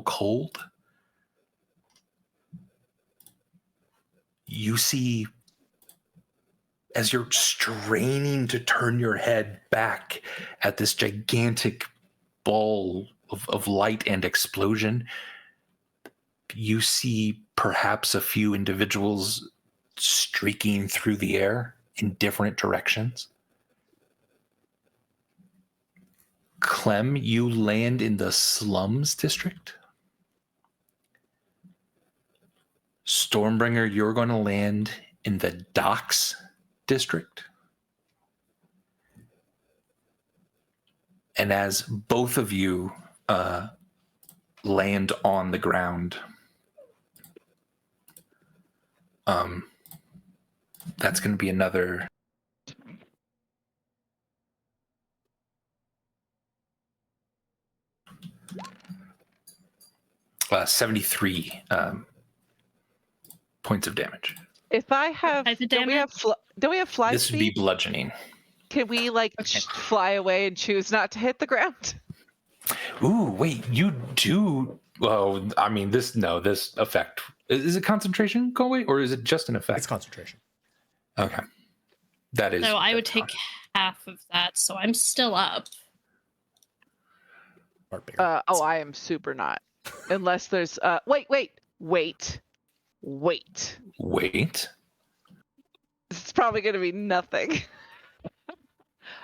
cold. You see, as you're straining to turn your head back at this gigantic ball of light and explosion, you see perhaps a few individuals streaking through the air in different directions. Clem, you land in the slums district. Stormbringer, you're going to land in the docks district. And as both of you land on the ground, that's going to be another 73 points of damage. If I have, Type of don't we have, don't we have fly This would be speed? bludgeoning. Can we like fly away and choose not to hit the ground? Ooh, wait, you do. Well, I mean, this effect. Is it concentration go away, or is it just an effect? it's concentration. Okay. That is. So I would take half of that, so I'm still up. Barbarian. I am super not. Unless there's wait. Wait. It's probably gonna be nothing.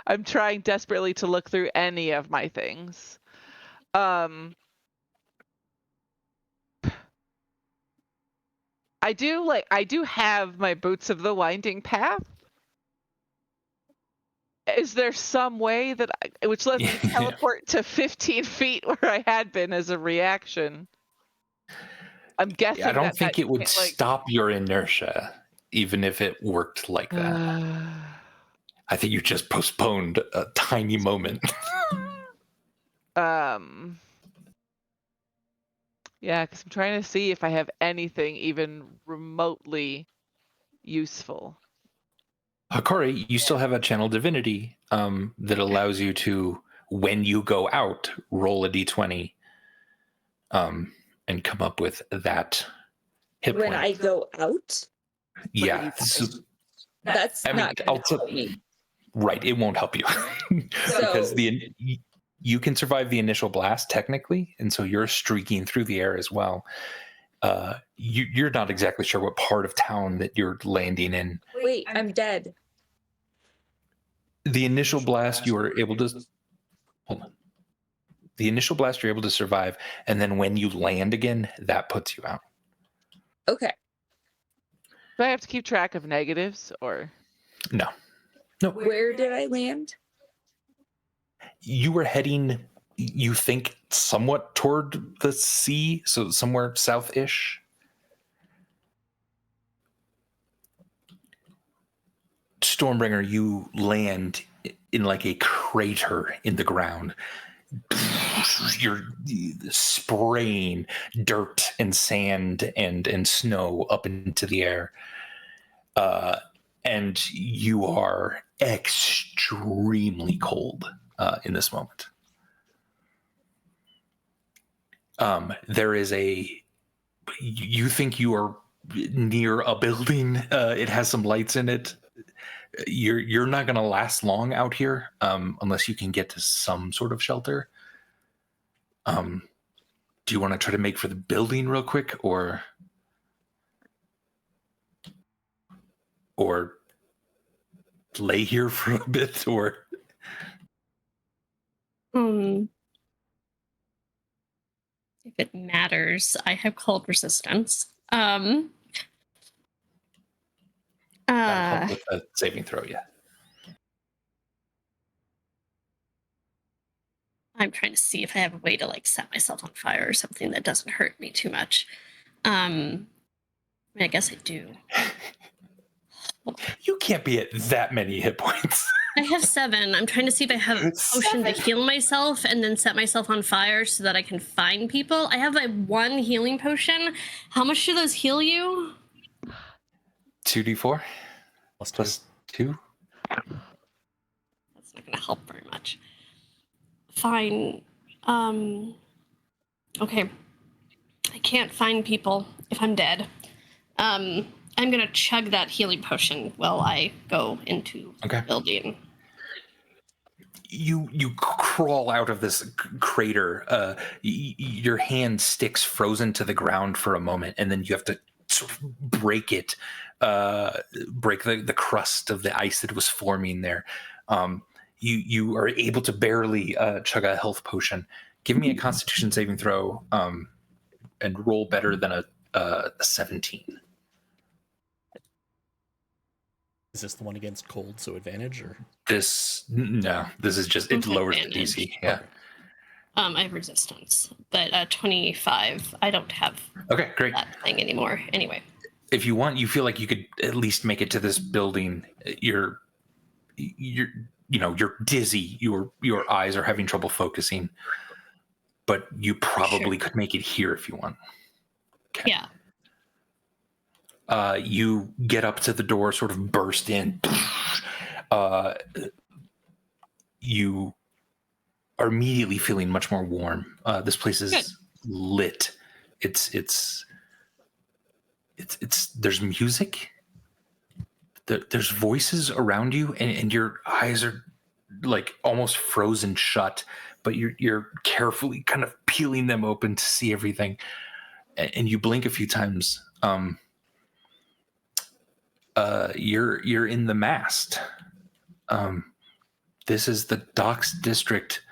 I'm trying desperately to look through any of my things. I do have my Boots of the Winding Path. Is there some way that which lets me teleport to 15 feet where I had been as a reaction? I'm guessing. Yeah, I don't think it would can't, stop your inertia, even if it worked like that. I think you just postponed a tiny moment. Yeah, because I'm trying to see if I have anything even remotely useful. Hakari, you still have a channel divinity that allows you to, when you go out, roll a d20 and come up with that hit When point. I go out, Yeah. that's I mean, not going to help me. Right, it won't help you. Because you can survive the initial blast technically, and so you're streaking through the air as well. You're not exactly sure what part of town that you're landing in. Wait, I'm dead. The initial blast, you are able to hold on. The initial blast, you're able to survive, and then when you land again, that puts you out. Okay. Do I have to keep track of negatives or? No. Where did I land? You were heading, you think, somewhat toward the sea, so somewhere south-ish. Stormbringer, you land in like a crater in the ground. You're spraying dirt and sand and snow up into the air. And you are extremely cold in this moment. There is you think you are near a building. It has some lights in it. You're not going to last long out here unless you can get to some sort of shelter. Do you want to try to make for the building real quick, or lay here for a bit, or? If it matters, I have cold resistance. That'll help with the saving throw, yeah. I'm trying to see if I have a way to like set myself on fire or something that doesn't hurt me too much. I mean, I guess I do. You can't be at that many hit points. I have 7. I'm trying to see if I have a potion to heal myself and then set myself on fire so that I can find people. I have 1 healing potion. How much do those heal you? 2d4 plus 2. That's not going to help very much. Fine. Okay. I can't find people if I'm dead. I'm gonna chug that healing potion while I go into the building. You crawl out of this crater. Your hand sticks frozen to the ground for a moment, and then you have to sort of break it, break the crust of the ice that was forming there. You are able to barely chug a health potion. Give me a Constitution saving throw, and roll better than a 17. Is this the one against cold, so advantage, or? This is just, it lowers the DC. Yeah. Okay. I have resistance, but 25. I don't have Okay, great. that thing anymore. Anyway. If you want, you feel like you could at least make it to this building. You're dizzy. Your eyes are having trouble focusing, but you probably could make it here if you want. Okay. Yeah. You get up to the door, sort of burst in. You are immediately feeling much more warm. This place is lit. It's there's music. There's voices around you, and your eyes are like almost frozen shut, but you're carefully kind of peeling them open to see everything. And you blink a few times. You're in the mast. This is the Docks District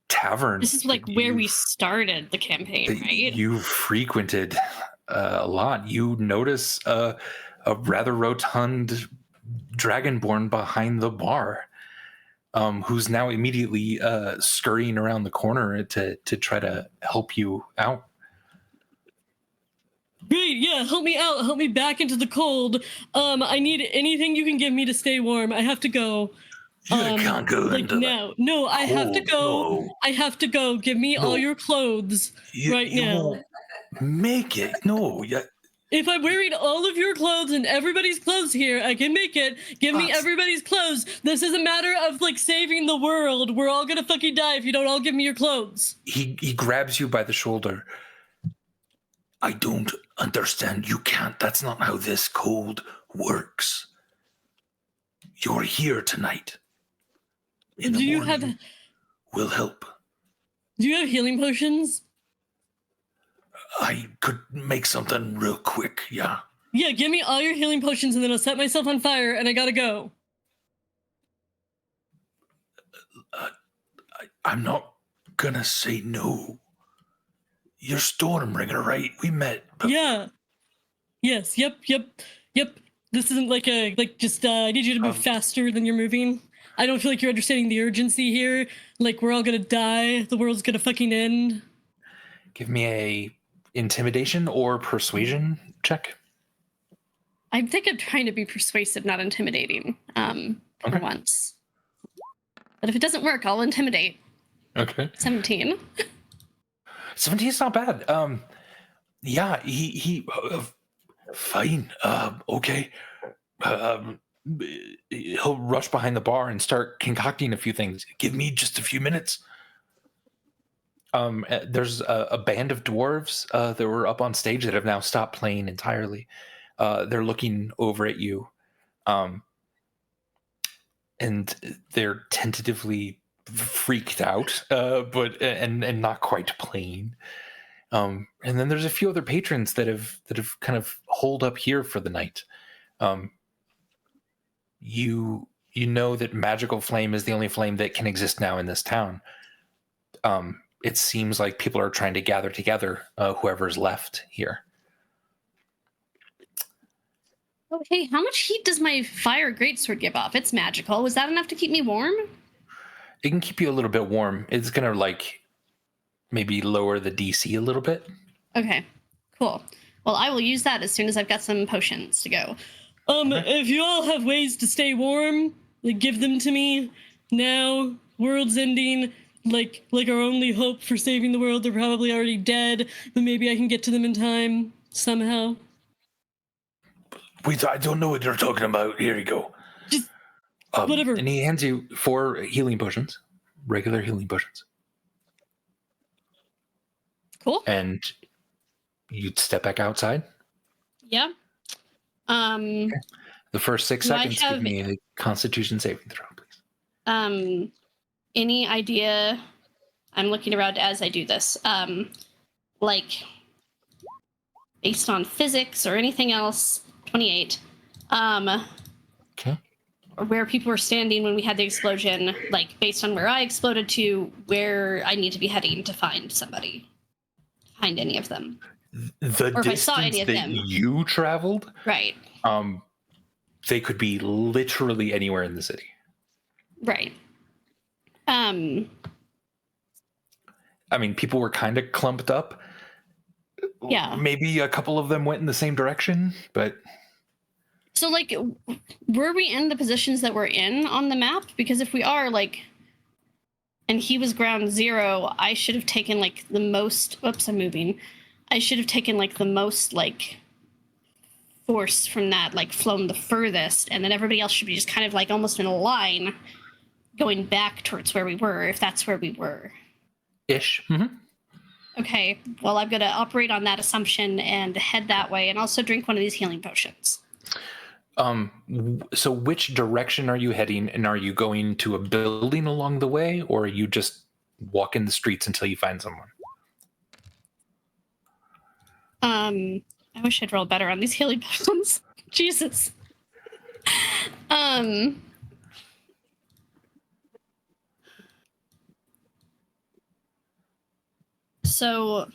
Tavern. This is like where we started the campaign, right? You frequented a lot. You notice a rather rotund dragonborn behind the bar, who's now immediately scurrying around the corner to try to help you out. Great, yeah, help me out. Help me back into the cold. I need anything you can give me to stay warm. I have to go. You can't go into now. No, I have to go. No. I have to go. Give me all your clothes right now. Won't make it. No. Yeah. If I'm wearing all of your clothes and everybody's clothes here, I can make it. Give me everybody's clothes. This is a matter of like saving the world. We're all gonna fucking die if you don't all give me your clothes. He grabs you by the shoulder. I don't understand. You can't. That's not how this code works. You're here tonight. In the morning, will help. Do you have healing potions? I could make something real quick, yeah. Yeah, give me all your healing potions and then I'll set myself on fire and I gotta go. I'm not gonna say no. You're Stormbringer, right? We met before. Yeah. Yes, yep. This isn't like just I need you to move faster than you're moving. I don't feel like you're understanding the urgency here. Like we're all gonna die. The world's gonna fucking end. Give me a intimidation or persuasion check. I think I'm trying to be persuasive, not intimidating, for once. But if it doesn't work, I'll intimidate. Okay. 17. 17 is not bad. Yeah, he fine. Okay. He'll rush behind the bar and start concocting a few things. Give me just a few minutes. There's a band of dwarves that were up on stage that have now stopped playing entirely. They're looking over at you, and they're tentatively freaked out, but not quite playing. And then there's a few other patrons that have kind of holed up here for the night. You know that magical flame is the only flame that can exist now in this town. It seems like people are trying to gather together, whoever's left here. Okay, how much heat does my fire greatsword give off? It's magical. Was that enough to keep me warm? It can keep you a little bit warm. It's gonna maybe lower the DC a little bit. Okay, cool. Well, I will use that as soon as I've got some potions to go. If you all have ways to stay warm, give them to me now. World's ending. Like our only hope for saving the world. They're probably already dead, but maybe I can get to them in time somehow. I don't know what you're talking about. Here you go. Just whatever. And he hands you 4 healing potions, regular healing potions. Cool. And you'd step back outside. Yeah. Okay. The first 6 Do I seconds, have- give me a Constitution saving throw, please. Any idea? I'm looking around as I do this. Based on physics or anything else. 28. Okay. Where people were standing when we had the explosion, based on where I exploded to where I need to be heading to find somebody. Find any of them. The Or if I distance saw any of that them. you traveled, Right. they could be literally anywhere in the city. Right. I mean, people were kind of clumped up. Yeah. Maybe a couple of them went in the same direction, but... So, were we in the positions that we're in on the map? Because if we are, and he was ground 0, I should have taken, the most... Oops, I'm moving. I should have taken, the most, force from that, flown the furthest, and then everybody else should be just kind of, almost in a line going back towards where we were, if that's where we were. Ish. Mm-hmm. Okay, well, I'm going to operate on that assumption and head that way, and also drink one of these healing potions. So which direction are you heading, and are you going to a building along the way, or are you just walking the streets until you find someone? I wish I'd rolled better on these healing potions. Jesus. So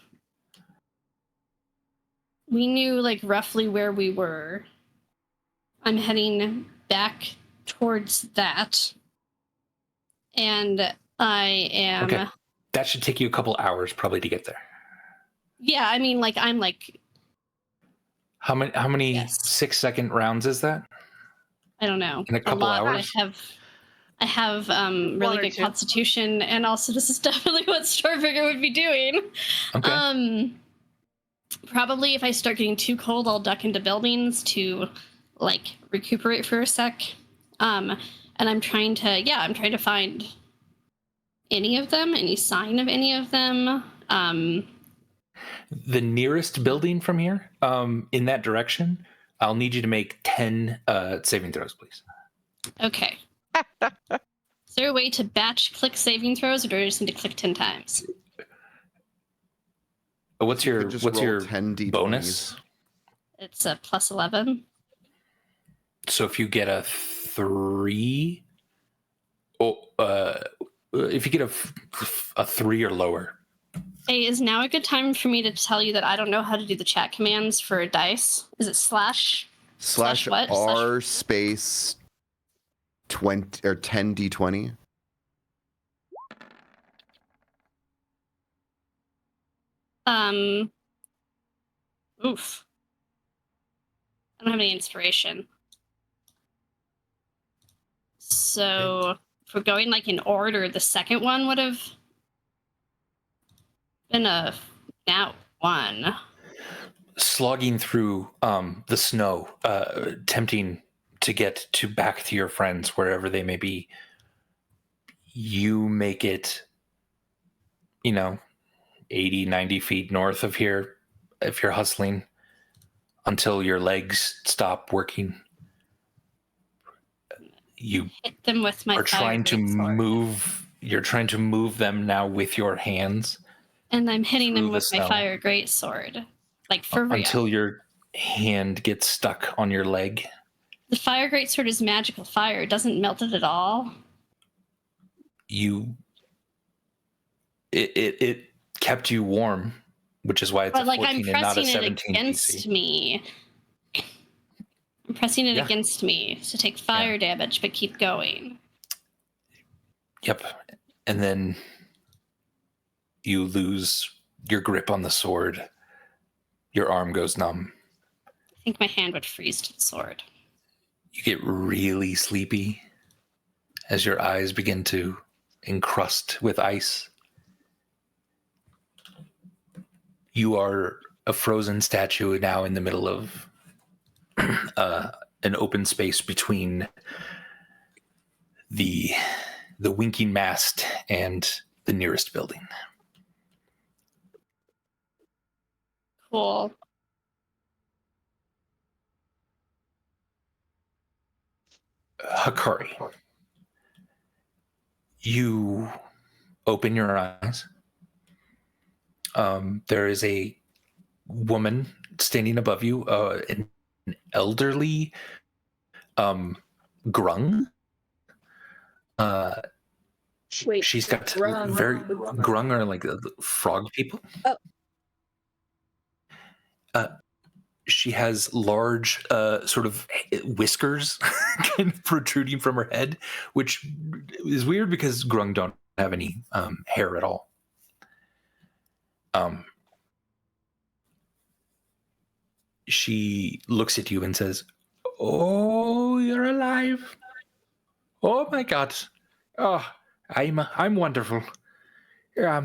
we knew roughly where we were. I'm heading back towards that. And I am... Okay. That should take you a couple hours probably to get there. Yeah, I mean, I'm How many Yes. 6-second rounds is that? I don't know. In a couple hours? I have really or good two. constitution, and also this is definitely what Starfinger would be doing. Okay. Probably if I start getting too cold, I'll duck into buildings to recuperate for a sec. And I'm trying to find any of them, any sign of any of them. The nearest building from here, in that direction, I'll need you to make 10 saving throws, please. Okay. there a way to batch click saving throws, or do I just need to click 10 times? What's You your could just what's roll your 10 d20s. bonus? It's a plus 11. So if you get a 3, if you get a 3 or lower, Hey, is now a good time for me to tell you that I don't know how to do the chat commands for dice? Is it slash? Slash what? R space 20 or 10 d20. Oof. I don't have any inspiration. So if we're going like in order, the second one would have been a nat 1. slogging through the snow, attempting to get back to your friends wherever they may be. You make it, 80, 90 feet north of here if you're hustling until your legs stop working. You Hit them with my are trying to greatsword. move. You're trying to move them now with your hands. And I'm hitting through them the with my snow. fire greatsword. Like for real. Until your hand gets stuck on your leg. The fire greatsword is magical fire. It doesn't melt it at all. It kept you warm, which is why it's But a like 14 I'm and not a pressing it 17 against DC. me. I'm pressing it Yeah. against me to take fire damage, but keep going. Yep. And then you lose your grip on the sword. Your arm goes numb. I think my hand would freeze to the sword. You get really sleepy as your eyes begin to encrust with ice. You are a frozen statue now in the middle of an open space between the winking mast and the nearest building. Cool. Hikari, you open your eyes. There is a woman standing above you, an elderly grung. Wait, She's got grung. very grung are like frog people. Oh. She has large sort of whiskers kind of protruding from her head, which is weird because grung don't have any hair at all. She looks at you and says, "Oh, you're alive! Oh my God! Oh, I'm wonderful. I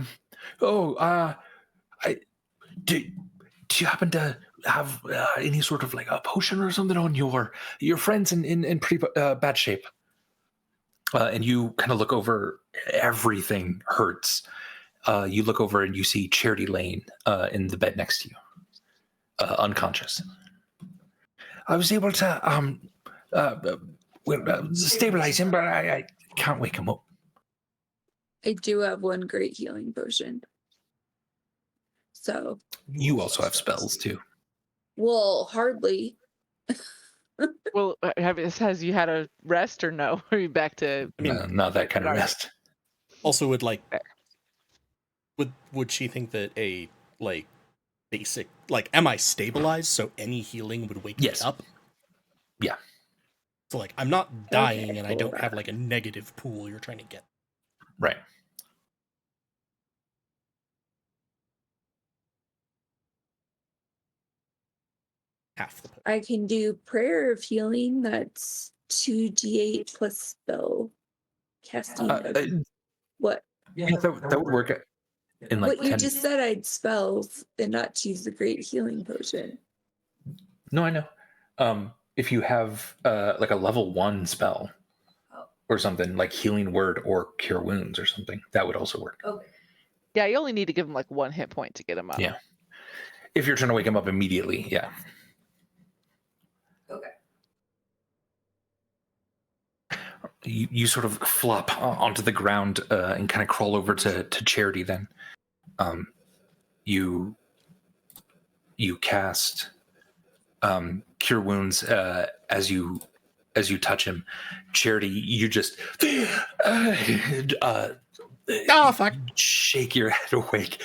do you happen to have any sort of like a potion or something on your friends in pretty bad shape?" And you kind of look over. Everything hurts. You look over and you see Charity Lane in the bed next to you, unconscious. I was able to stabilize him, but I can't wake him up. I do have one great healing potion. So. You also have spells too. Well, hardly. Well, has you had a rest or no? Are you back to? I mean, Not that kind of rest. Also, would she think that a like basic am I stabilized so any healing would wake me up? Yeah. So like I'm not dying Okay, and I don't have like a negative pool you're trying to get. Right. Half the potion. I can do prayer of healing. That's 2d8 plus spell casting. What? Yeah, that would work in like What you 10. just said, I'd spells and not choose the great healing potion. No, I know. If you have like a level 1 spell or something like healing word or cure wounds or something, that would also work. Okay. Yeah, you only need to give him like 1 hit point to get him up. Yeah. If you're trying to wake him up immediately, yeah. Okay. you sort of flop onto the ground and kind of crawl over to Charity. Then you cast Cure Wounds as you touch him. Charity, you just Oh, fuck. shake your head awake.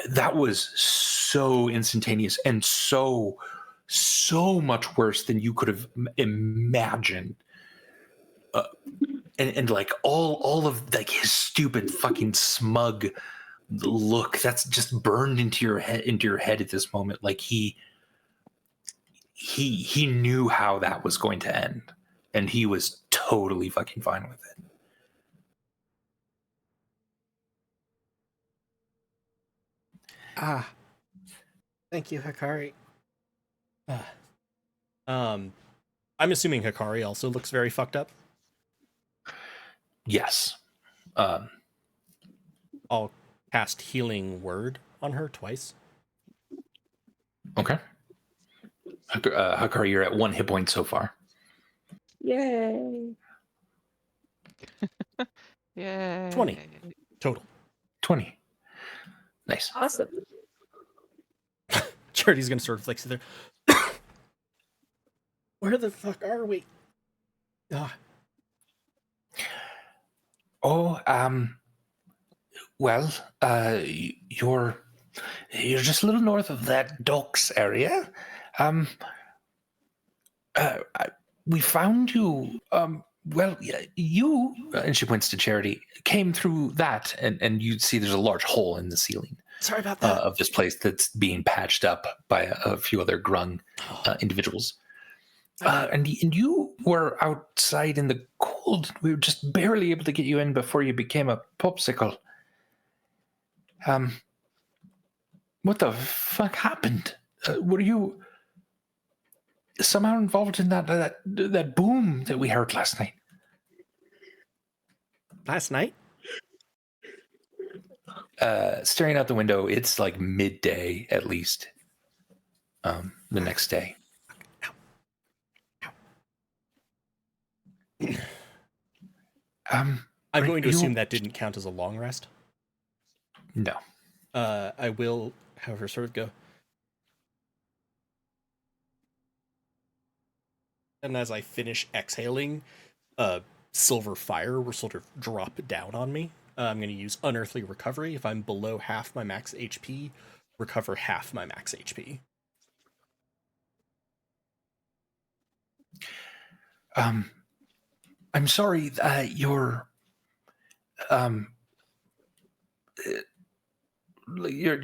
That was so instantaneous and so much worse than you could have imagined. And like all of like his stupid fucking smug look that's just burned into your head at this moment. Like he knew how that was going to end, and he was totally fucking fine with it. Thank you, Hikari. I'm assuming Hikari also looks very fucked up. Yes. I'll cast Healing Word on her twice. Okay. Hikari, you're at 1 hit point so far. Yay. Yeah. 20 total. 20. Nice. Awesome. Charity's gonna sort of like sit there. Where the fuck are we? Well, you're just a little north of that docks area. We found you. Well, you, and she points to Charity, came through that, and you see there's a large hole in the ceiling. Sorry about that. Of this place that's being patched up by a few other grung individuals. And you were outside in the cold. We were just barely able to get you in before you became a popsicle. What the fuck happened? Were you somehow involved in that boom that we heard last night? Last night? Staring out the window, it's like midday at least. The next day. I'm going to assume that didn't count as a long rest. No. I will, however, sort of go. And as I finish exhaling, silver fire will sort of drop down on me. I'm going to use Unearthly Recovery. If I'm below half my max HP, recover half my max HP. I'm sorry, your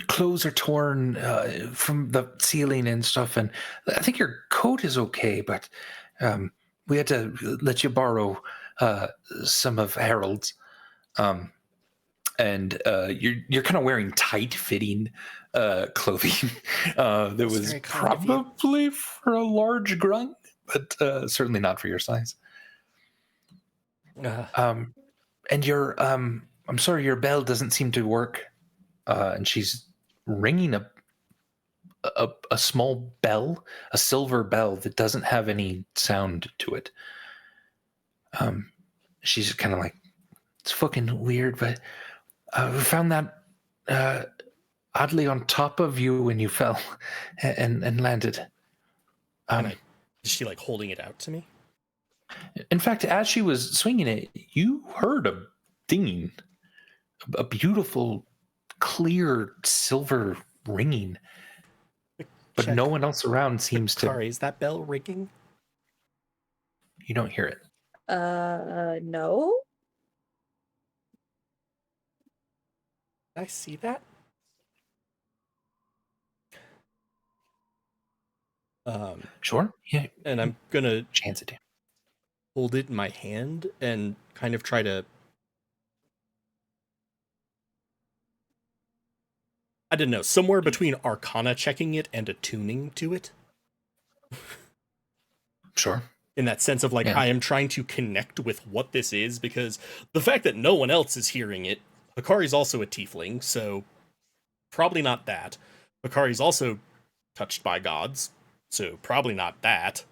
clothes are torn from the ceiling and stuff, and I think your coat is okay, but we had to let you borrow some of Harold's. And you're kind of wearing tight-fitting clothing that was probably for a large grung, but certainly not for your size. And your I'm sorry, your bell doesn't seem to work. And she's ringing a small bell, a silver bell that doesn't have any sound to it. She's kind of like, it's fucking weird, but we found that oddly on top of you when you fell and landed. Is she like holding it out to me? In fact, as she was swinging it, you heard a dinging, a beautiful, clear silver ringing. But Check. no one else around seems to. Sorry, is that bell ringing? You don't hear it. No. Did I see that? Sure. Yeah. And I'm gonna Chance it. hold it in my hand and kind of try to, I don't know, somewhere between Arcana checking it and attuning to it. Sure. In that sense of like, Yeah. I am trying to connect with what this is, because the fact that no one else is hearing it, Hikari's also a tiefling, so probably not that. Hikari's also touched by gods, so probably not that.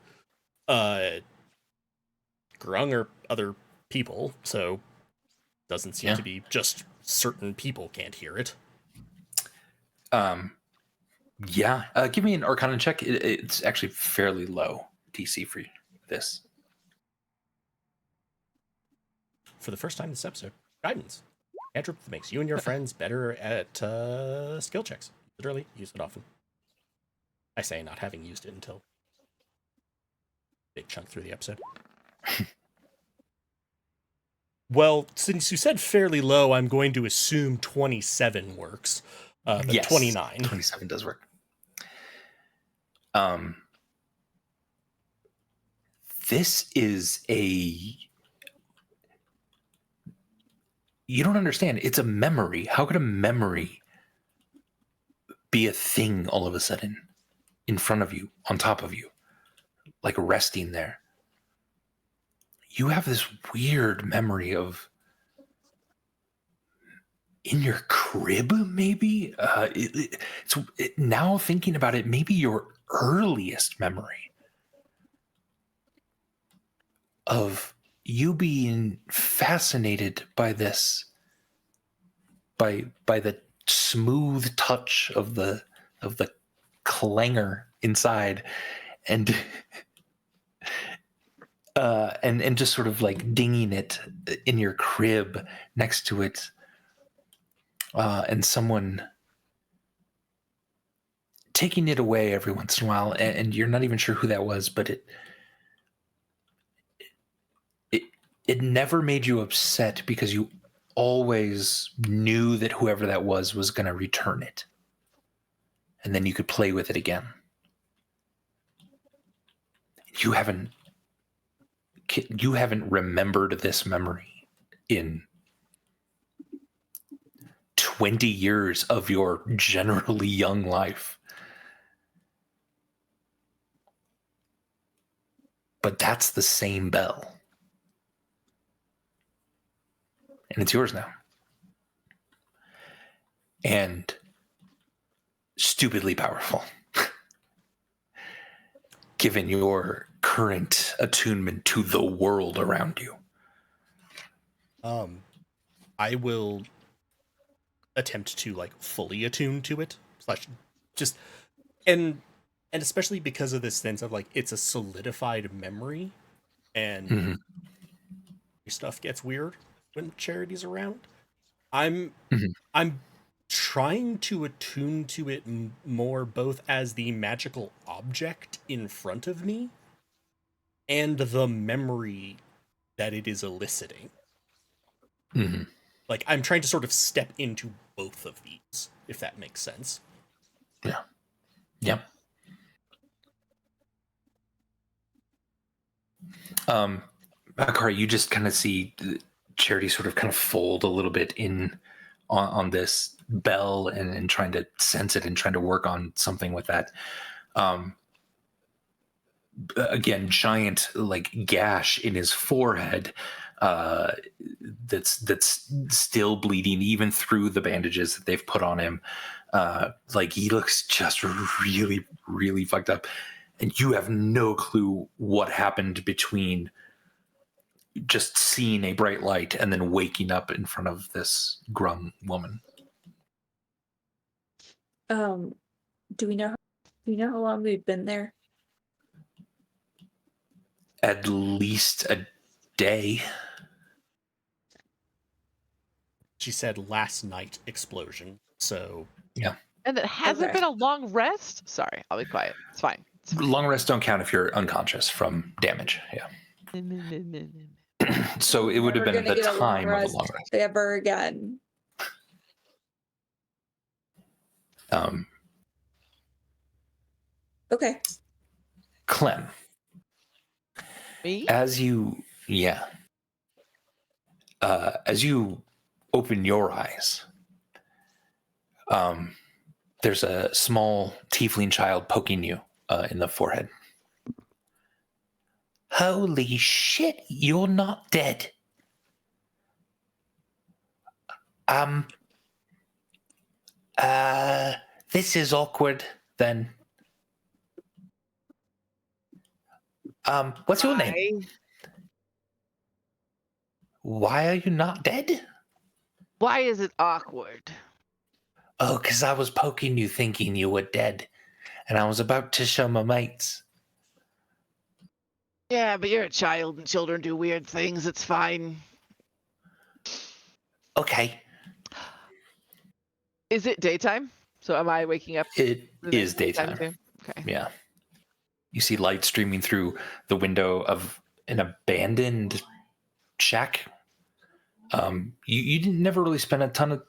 Grung or other people, so doesn't seem Yeah. to be just certain people can't hear it. Yeah. Give me an Arcana check. It's actually fairly low DC for this. For the first time this episode, guidance. Cantrip that makes you and your friends better at skill checks. Literally, use it often. I say not having used it until big chunk through the episode. Well, since you said fairly low, I'm going to assume 27 works. But Yes, 29. 27 does work. This is you don't understand. It's a memory. How could a memory be a thing all of a sudden in front of you, on top of you, like resting there? You have this weird memory of in your crib, maybe? Now thinking about it, maybe your earliest memory of you being fascinated by this, by the smooth touch of the clangor inside, and and just sort of like dinging it in your crib next to it, and someone taking it away every once in a while, and you're not even sure who that was, but it never made you upset because you always knew that whoever that was going to return it, and then you could play with it again. You haven't remembered this memory in 20 years of your generally young life. But that's the same bell. And it's yours now. And stupidly powerful. Given your current attunement to the world around you. I will attempt to like fully attune to it. Just and especially because of this sense of like it's a solidified memory and stuff gets weird when Charity's around. I'm trying to attune to it more both as the magical object in front of me and the memory that it is eliciting. Like I'm trying to sort of step into both of these, if that makes sense. Yeah. Yeah. Akari, you just kind of see Charity sort of kind of fold a little bit in on this bell and trying to sense it and trying to work on something with that. Again, giant like gash in his forehead that's still bleeding even through the bandages that they've put on him. Like he looks just really, really fucked up. And you have no clue what happened between just seeing a bright light and then waking up in front of this grum woman. Do we know how long we've been there? At least a day. She said last night explosion. So yeah. And it hasn't been a long rest? Sorry, I'll be quiet. It's fine. Long rests don't count if you're unconscious from damage. Yeah. So it would have been at the time of a long rest. Ever again. Okay. Clem. Me? As you open your eyes, there's a small tiefling child poking you in the forehead. Holy shit, you're not dead. This is awkward then. What's your name? Why are you not dead? Why is it awkward? Oh, 'cause I was poking you thinking you were dead, and I was about to show my mates. Yeah, but you're a child and children do weird things. It's fine. Okay, Is it daytime? So am I waking up? it the next is daytime. too? Okay. Yeah. You see light streaming through the window of an abandoned shack. You didn't never really spend a ton of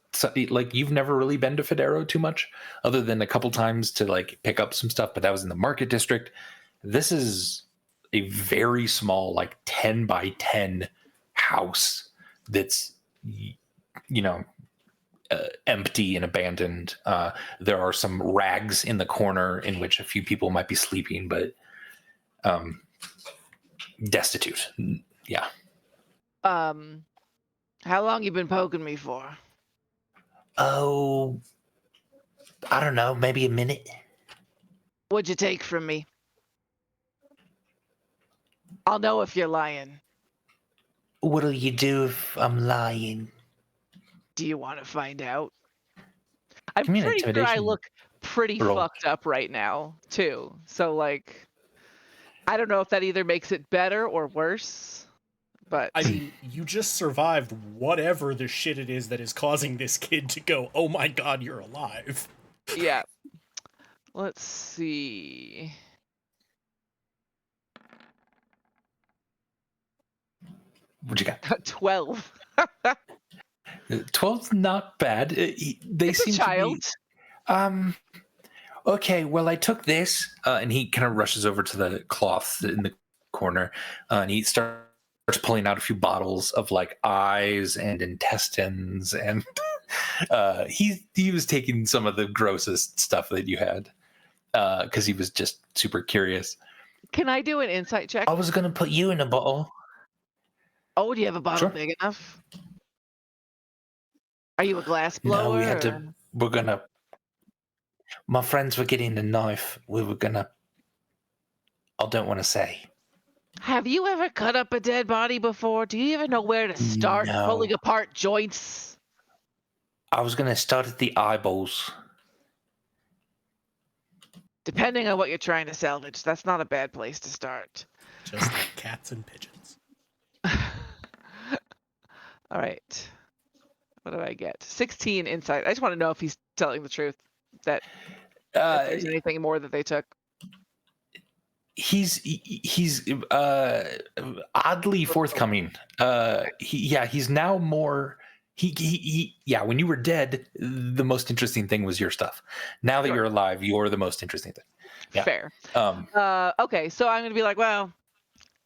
like you've never really been to Federo too much, other than a couple times to like pick up some stuff. But that was in the market district. This is a very small, like 10 by 10 house that's empty and abandoned. There are some rags in the corner in which a few people might be sleeping, but destitute. Yeah. How long you been poking me for? Oh, I don't know, maybe a minute. What'd you take from me? I'll know if you're lying. What'll you do if I'm lying? Do you want to find out? I'm Give me an pretty sure I intimidation look pretty roll. fucked up right now, too. So, like, I don't know if that either makes it better or worse, but... I mean, you just survived whatever the shit it is that is causing this kid to go, oh my god, you're alive. Yeah. Let's see. What you got? 12. 12's not bad. They It's seem a child. to be. Okay, well, I took this, and he kind of rushes over to the cloth in the corner, and he starts pulling out a few bottles of like eyes and intestines, and he was taking some of the grossest stuff that you had, because he was just super curious. Can I do an insight check? I was gonna put you in a bottle. Oh, do you have a bottle Sure. big enough? Are you a glass blower? No, we had or- to. We're gonna. My friends were getting a knife. We were gonna. I don't want to say. Have you ever cut up a dead body before? Do you even know where to start No. pulling apart joints? I was gonna start at the eyeballs. Depending on what you're trying to salvage, that's not a bad place to start. Just like cats and pigeons. All right. What do I get? 16 insight. I just want to know if he's telling the truth. That if there's anything more that they took. He's oddly forthcoming. He's now more. Yeah. When you were dead, the most interesting thing was your stuff. Now that Sure. you're alive, you're the most interesting thing. Yeah. Fair. Um. Okay, so I'm gonna be like, well,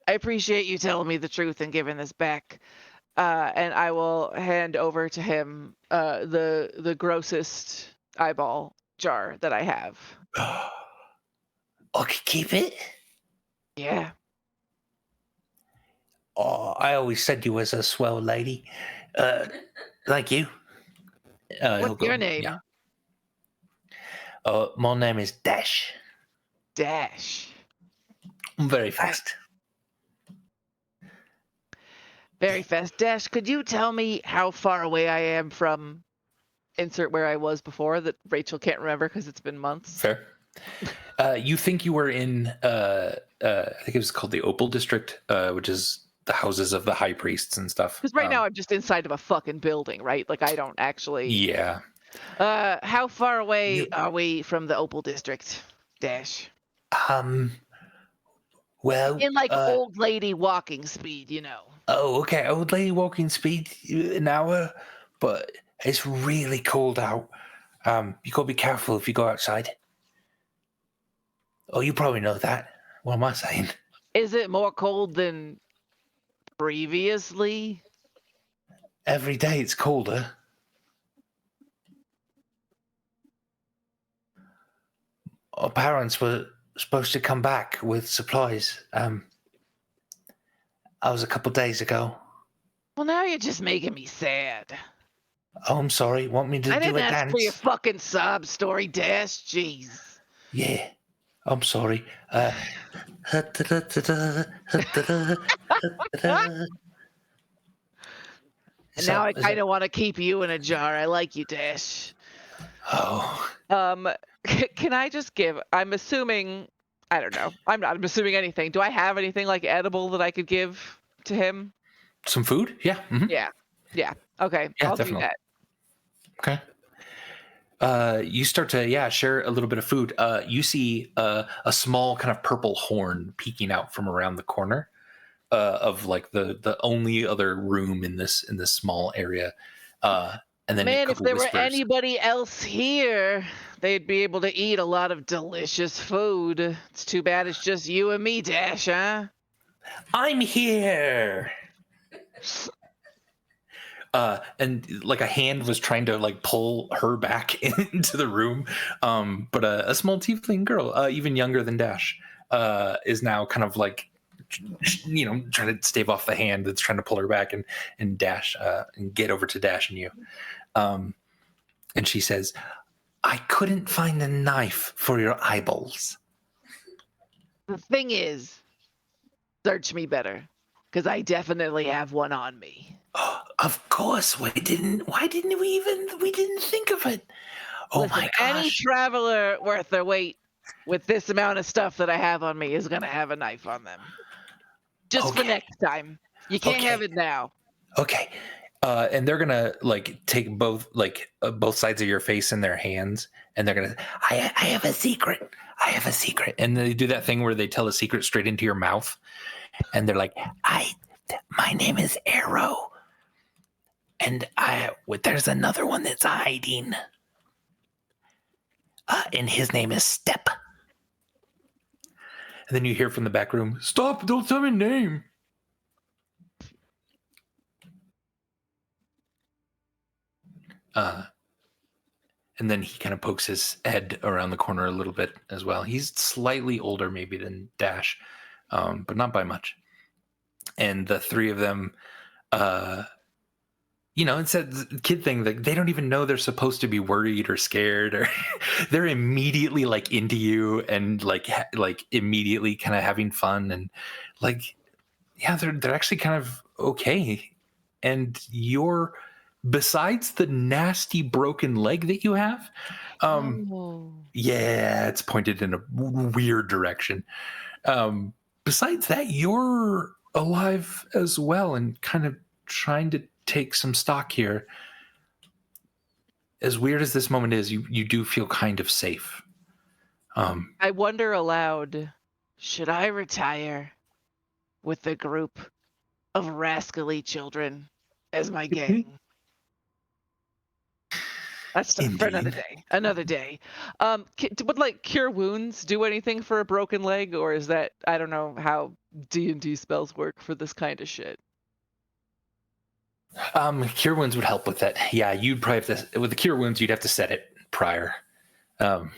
I appreciate you telling me the truth and giving this back. And I will hand over to him the grossest eyeball jar that I have. I could keep it. Yeah. Oh, I always said you was a swell lady. Thank you. he'll What's go, your name? Yeah. My name is Dash. Dash. I'm very fast. Very fast. Dash, could you tell me how far away I am from insert where I was before that Rachel can't remember because it's been months? Fair. You think you were in, I think it was called the Opal District, which is the houses of the high priests and stuff. Because right now I'm just inside of a fucking building, right? Like I don't actually. Yeah. How far away are we from the Opal District, Dash? Well. In like old lady walking speed, you know. Oh, okay. Old lady walking speed an hour, but it's really cold out. You gotta be careful if you go outside. Oh, you probably know that. What am I saying? Is it more cold than previously? Every day it's colder. Our parents were supposed to come back with supplies. I was a couple days ago. Well, now you're just making me sad. Oh, I'm sorry. Want me to I do didn't a ask dance? for your fucking sob story, Dash. Jeez. Yeah. I'm sorry. And So- now I is kind it- of want to keep you in a jar. I like you, Dash. Oh, Can I just give? I'm assuming. I don't know. I'm assuming anything. Do I have anything like edible that I could give to him? some food? Yeah. Yeah. Yeah. Okay. Yeah, I'll definitely. do that. Okay. You start to share a little bit of food. You see a small kind of purple horn peeking out from around the corner of like the only other room in this small area. And then a Man, if couple there were whispers. anybody else here, they'd be able to eat a lot of delicious food. It's too bad it's just you and me, Dash, huh? I'm here. And like a hand was trying to like pull her back into the room, but a small tiefling girl, even younger than Dash, is now kind of like, trying to stave off the hand that's trying to pull her back and Dash and get over to Dash and you. And she says, "I couldn't find a knife for your eyeballs." The thing is, search me better, because I definitely have one on me. Of course, why didn't we didn't think of it? Oh Listen, my any gosh. traveler worth their weight with this amount of stuff that I have on me is gonna have a knife on them. Just for Okay. next time. You can't have it now. Okay. And they're gonna like take both sides of your face in their hands, and they're gonna. I have a secret. I have a secret, and they do that thing where they tell a secret straight into your mouth, and they're like, my name is Arrow, and there's another one that's hiding, and his name is Step. And then you hear from the back room, "Stop! Don't tell me name." And then he kind of pokes his head around the corner a little bit as well. He's slightly older maybe than Dash, but not by much. And the three of them, it's that kid thing that they don't even know they're supposed to be worried or scared, or they're immediately like into you and like immediately kind of having fun and like, yeah, they're actually kind of okay. And you're, besides the nasty broken leg that you have, yeah, it's pointed in a weird direction. Besides that, you're alive as well and kind of trying to take some stock here. As weird as this moment is, you do feel kind of safe. I wonder aloud, should I retire with the group of rascally children as my gang? That's stuff for another Indeed. day. Another day. Would like cure wounds do anything for a broken leg, or is that, I don't know how D&D spells work for this kind of shit? Cure wounds would help with that. Yeah, you'd probably have to, with the cure wounds, you'd have to set it prior. Can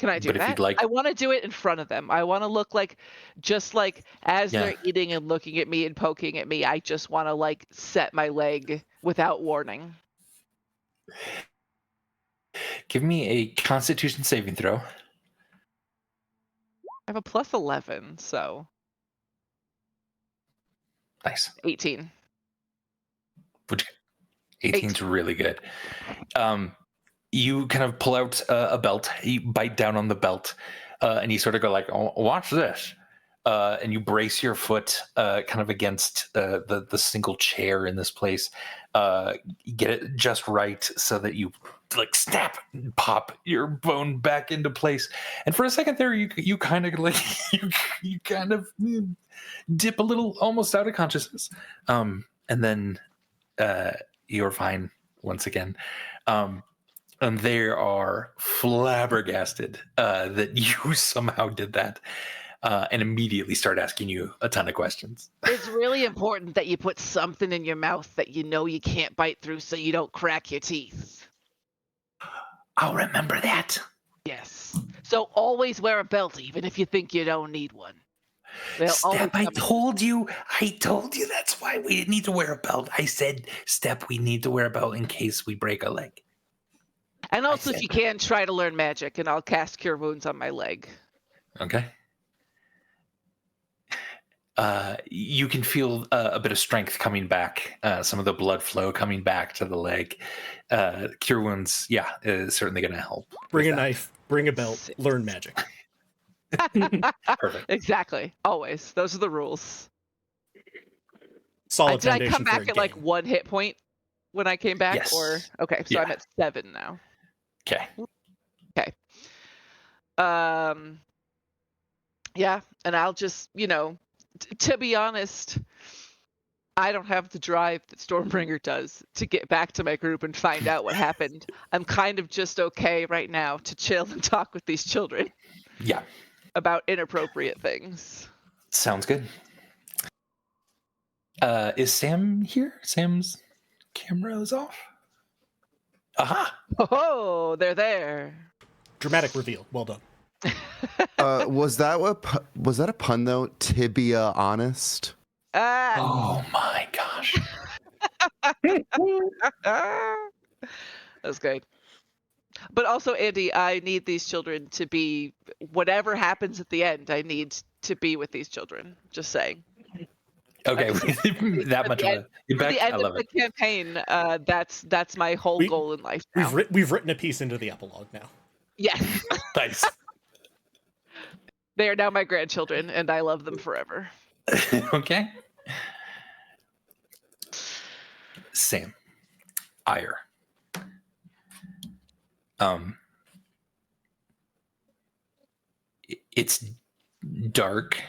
I do but that? if you'd like, I want to do it in front of them. I want to look like, just like as they're eating and looking at me and poking at me, I just want to like set my leg without warning. give me a Constitution saving throw. I have a plus 11, so Nice. 18. Which 18's really good. You kind of pull out a belt, you bite down on the belt, and you sort of go like, "Oh, watch this." And you brace your foot kind of against the single chair in this place. You get it just right so that you like snap and pop your bone back into place. And for a second there, you kind of like you kind of dip a little almost out of consciousness. And then you're fine once again. And they are flabbergasted that you somehow did that. And immediately start asking you a ton of questions. It's really important that you put something in your mouth that you know you can't bite through so you don't crack your teeth. I'll remember that. Yes. So always wear a belt, even if you think you don't need one. Step, I told you that's why we need to wear a belt. I said, Step, we need to wear a belt in case we break a leg. And also, if you can, try to learn magic, and I'll cast Cure Wounds on my leg. Okay. You can feel a bit of strength coming back, some of the blood flow coming back to the leg. Cure wounds, is certainly going to help. Bring with a that. knife, bring a belt, learn magic. Perfect. Exactly. Always. Those are the rules. Solid Did I come foundation for a back at like game. 1 hit point when I came back? Yes. Or okay, so Yeah. I'm at 7 now. Okay. Okay. Yeah, and I'll just, to be honest, I don't have the drive that Stormbringer does to get back to my group and find out what happened. I'm kind of just okay right now to chill and talk with these children Yeah. about inappropriate things. Sounds good. Is Sam here? Sam's camera is off. Aha! Oh, they're there. Dramatic reveal. Well done. Was that a pun though? Tibia honest. Oh my gosh. That's great. But also, Andy, I need these children to be, whatever happens at the end, I need to be with these children. Just saying. Okay, that much of a For impact. the I end of love the it. campaign, that's my whole goal in life now. We've written a piece into the epilogue now. Yes. Nice. They are now my grandchildren, and I love them forever. Okay. Sam. Ire. It's dark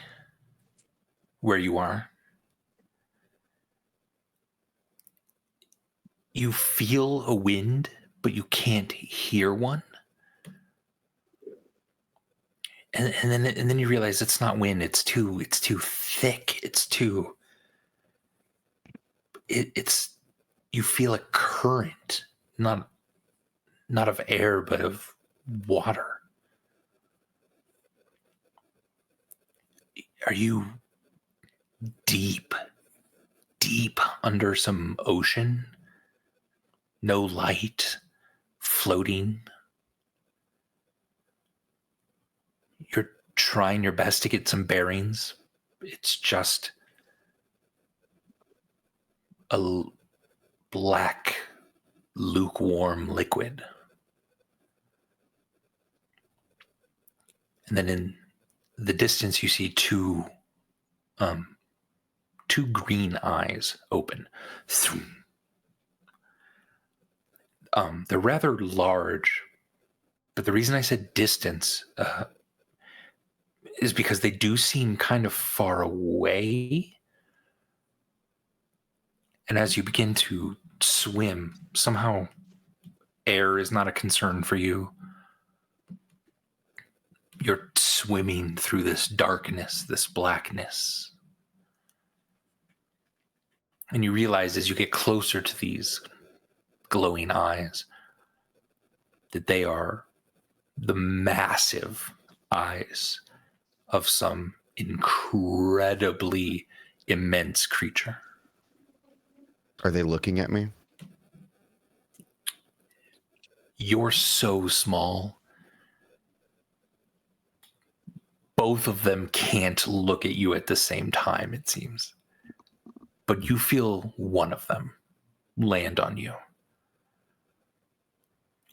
where you are. You feel a wind, but you can't hear one. And then you realize it's not wind. It's too thick. It's you feel a current, not of air, but of water. Are you deep under some ocean? No light, floating. You're trying your best to get some bearings. It's just a black, lukewarm liquid. And then in the distance, you see two green eyes open. They're rather large, but the reason I said distance is because they do seem kind of far away. And as you begin to swim, somehow air is not a concern for you. You're swimming through this darkness, this blackness. And you realize as you get closer to these glowing eyes that they are the massive eyes of some incredibly immense creature. Are they looking at me? You're so small. Both of them can't look at you at the same time, it seems. But you feel one of them land on you.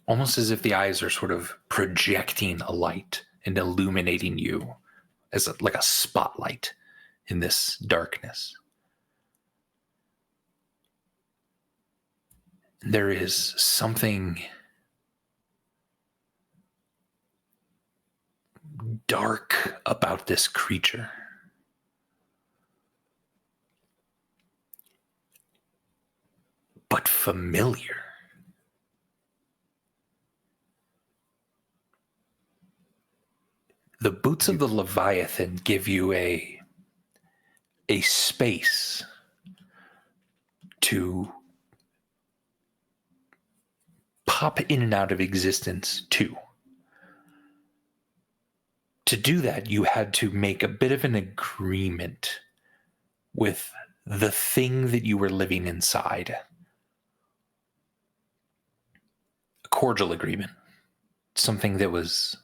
Almost as if the eyes are sort of projecting a light and illuminating you as like a spotlight in this darkness. There is something dark about this creature. But familiar. The boots of the Leviathan give you a space to pop in and out of existence too. To do that, you had to make a bit of an agreement with the thing that you were living inside. A cordial agreement. Something that was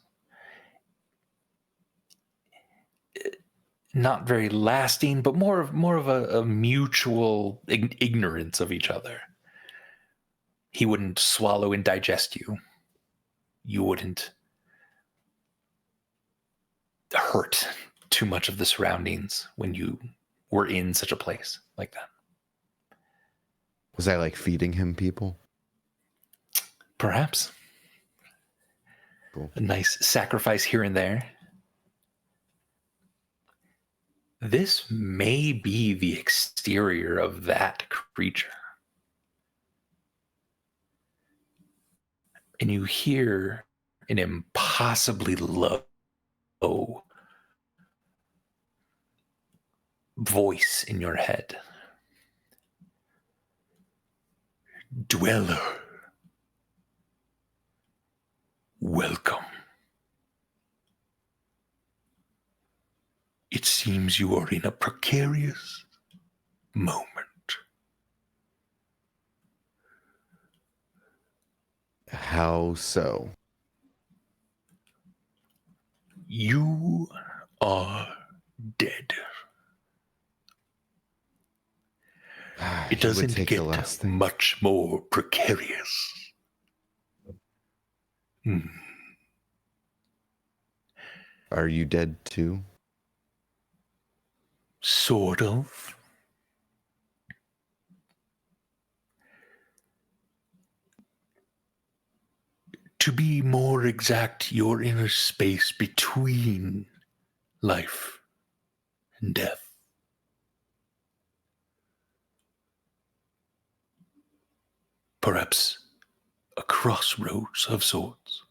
not very lasting, but more of a mutual ignorance of each other. He wouldn't swallow and digest you. You wouldn't hurt too much of the surroundings when you were in such a place like that. Was I like feeding him people? Perhaps. Cool. A nice sacrifice here and there. This may be the exterior of that creature. And you hear an impossibly low voice in your head. Dweller, welcome. It seems you are in a precarious moment. How so? You are dead. It He would doesn't take the get last thing. much more precarious. Are you dead too? Sort of. To be more exact, you're in a space between life and death. Perhaps a crossroads of sorts.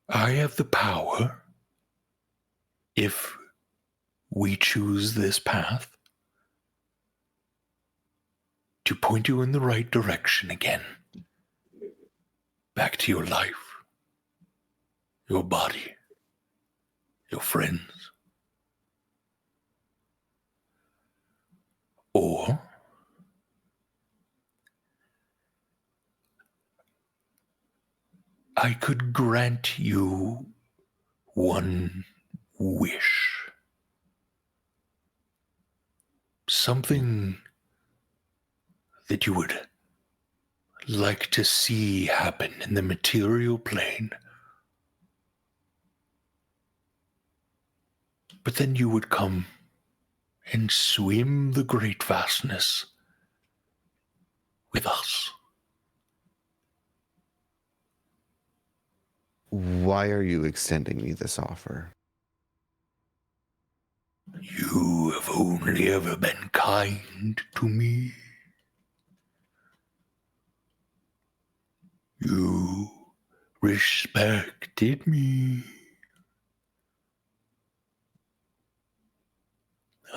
I have the power, if we choose this path, to point you in the right direction again. Back to your life, your body, your friends. Or I could grant you one wish. Something that you would like to see happen in the material plane. But then you would come and swim the great vastness with us. Why are you extending me this offer? You have only ever been kind to me. You respected me.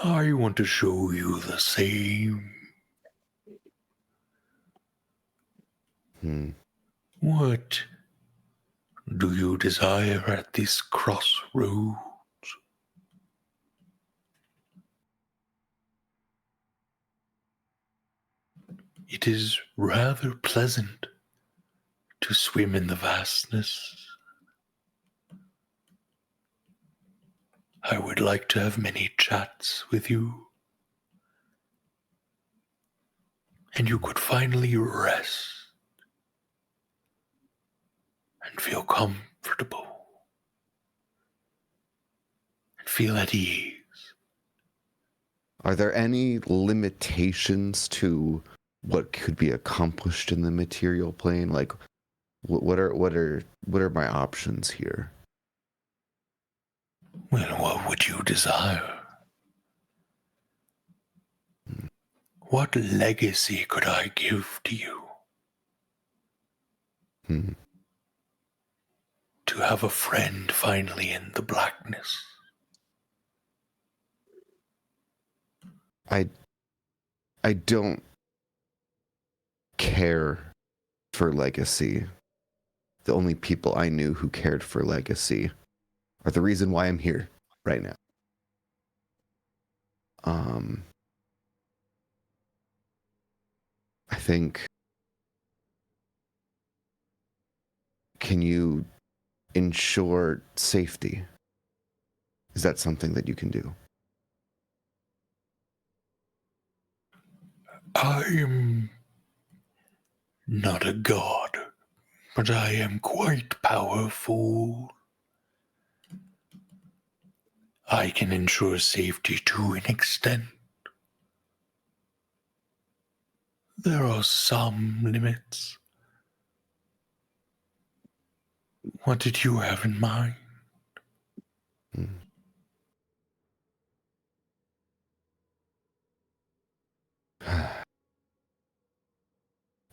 I want to show you the same. What do you desire at this crossroads? It is rather pleasant to swim in the vastness. I would like to have many chats with you. And you could finally rest and feel comfortable and feel at ease. Are there any limitations to what could be accomplished in the material plane? Like, what are my options here? Well, what would you desire? What legacy could I give to you? To have a friend finally in the blackness. I don't care for legacy. The only people I knew who cared for legacy are the reason why I'm here right now. I think, can you ensure safety. Is that something that you can do? I am not a god, but I am quite powerful. I can ensure safety to an extent. There are some limits. What did you have in mind? Hmm.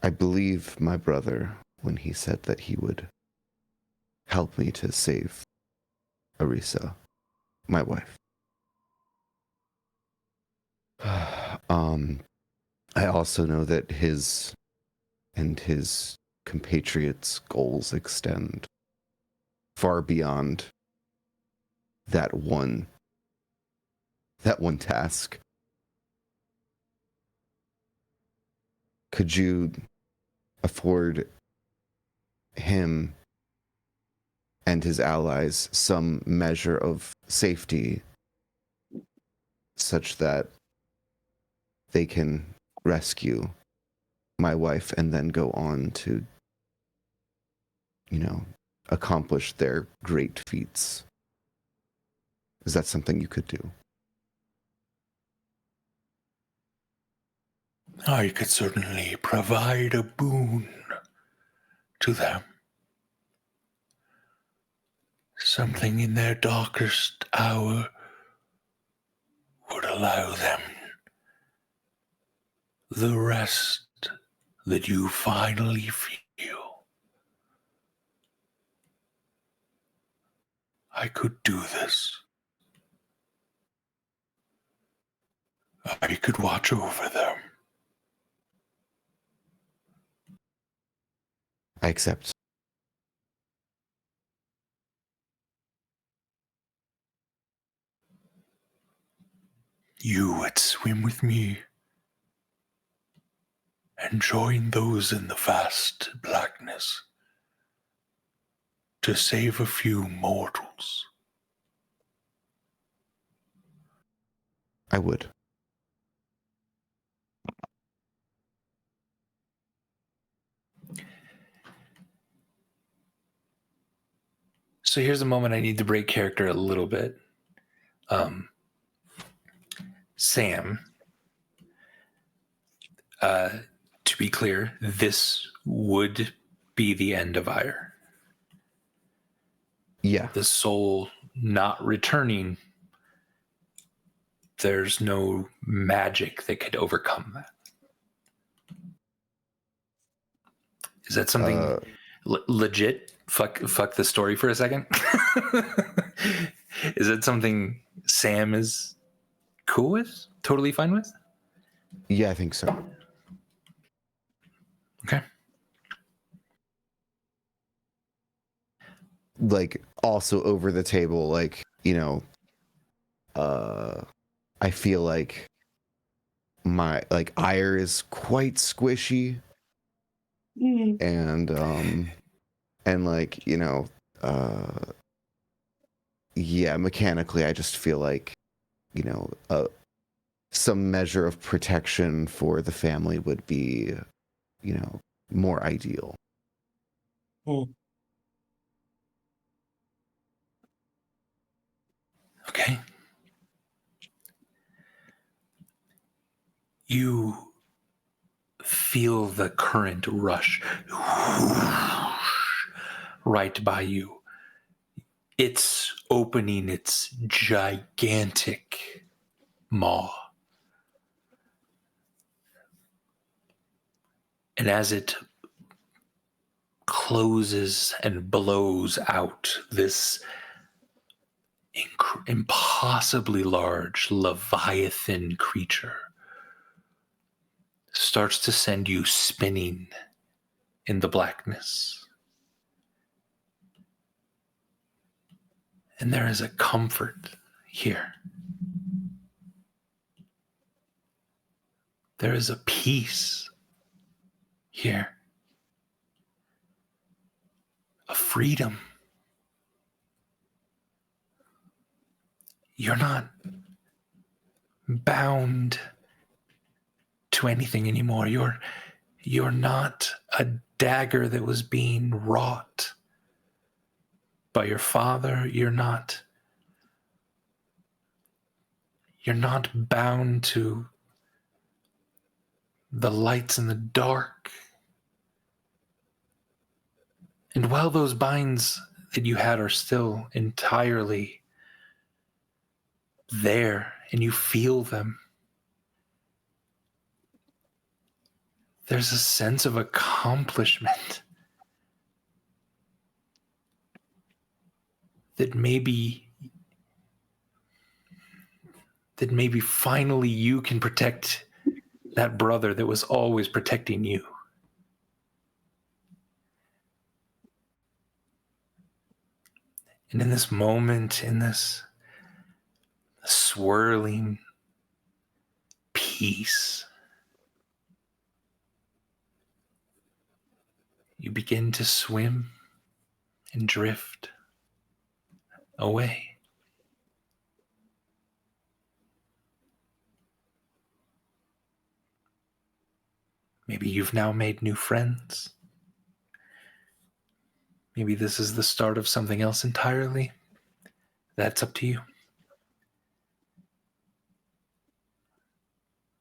I believe my brother when he said that he would help me to save Arisa, my wife. I also know that his and his compatriots' goals extend far beyond that one task. Could you afford him and his allies some measure of safety such that they can rescue my wife and then go on to, accomplish their great feats? Is that something you could do? I could certainly provide a boon to them. Something in their darkest hour would allow them the rest that you finally feel. I could do this. I could watch over them. I accept. You would swim with me and join those in the vast blackness to save a few mortals. I would. So here's a moment I need to break character a little bit. Sam, to be clear, this would be the end of Ire. Yeah. The soul not returning, there's no magic that could overcome that. Is that something legit? Fuck the story for a second. Is it something Sam is cool with? Totally fine with? Yeah, I think so. Okay. Like, also over the table, like, I feel like my ire is quite squishy, and like, yeah, mechanically I just feel like, some measure of protection for the family would be, more ideal. Okay. You feel the current rush right by you. It's opening its gigantic maw. And as it closes and blows out, this impossibly large Leviathan creature starts to send you spinning in the blackness. And there is a comfort here. There is a peace here. A freedom you're not bound to anything anymore. You're not a dagger that was being wrought by your father. You're not bound to the lights and the dark. And while those binds that you had are still entirely there and you feel them, there's a sense of accomplishment that maybe finally you can protect that brother that was always protecting you. And in this moment, in this swirling peace, you begin to swim and drift away. Maybe you've now made new friends. Maybe this is the start of something else entirely. That's up to you.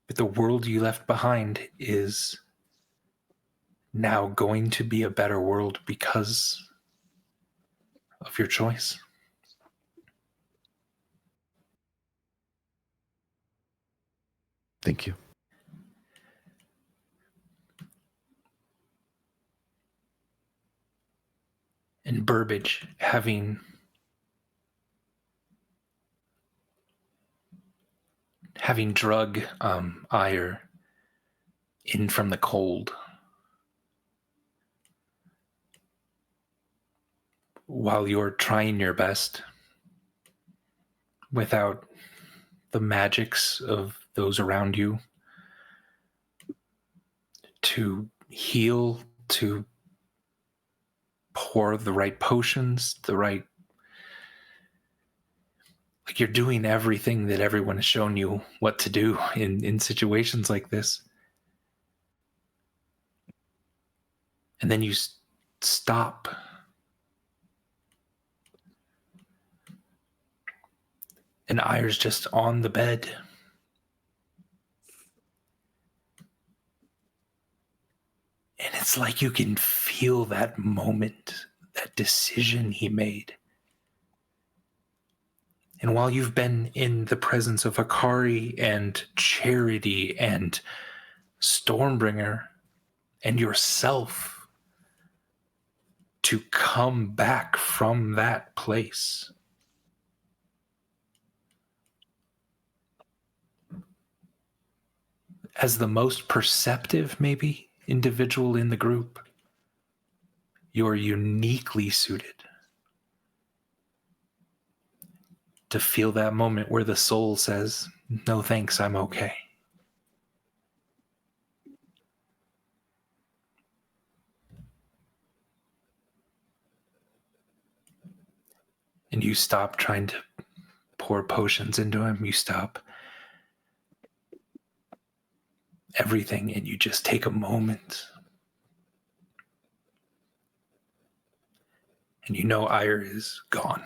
But the world you left behind is now going to be a better world because of your choice. Thank you. And Burbage, having drug ire in from the cold, while you're trying your best without the magics of those around you to heal, to pour the right potions, like you're doing everything that everyone has shown you what to do in situations like this. And then you stop. And Ire's just on the bed. And it's like you can feel that moment, that decision he made. And while you've been in the presence of Akari and Charity and Stormbringer and yourself, to come back from that place as the most perceptive, maybe, individual in the group, you're uniquely suited to feel that moment where the soul says, "No thanks, I'm okay." And you stop trying to pour potions into him. You stop everything and you just take a moment. And you know Ire is gone.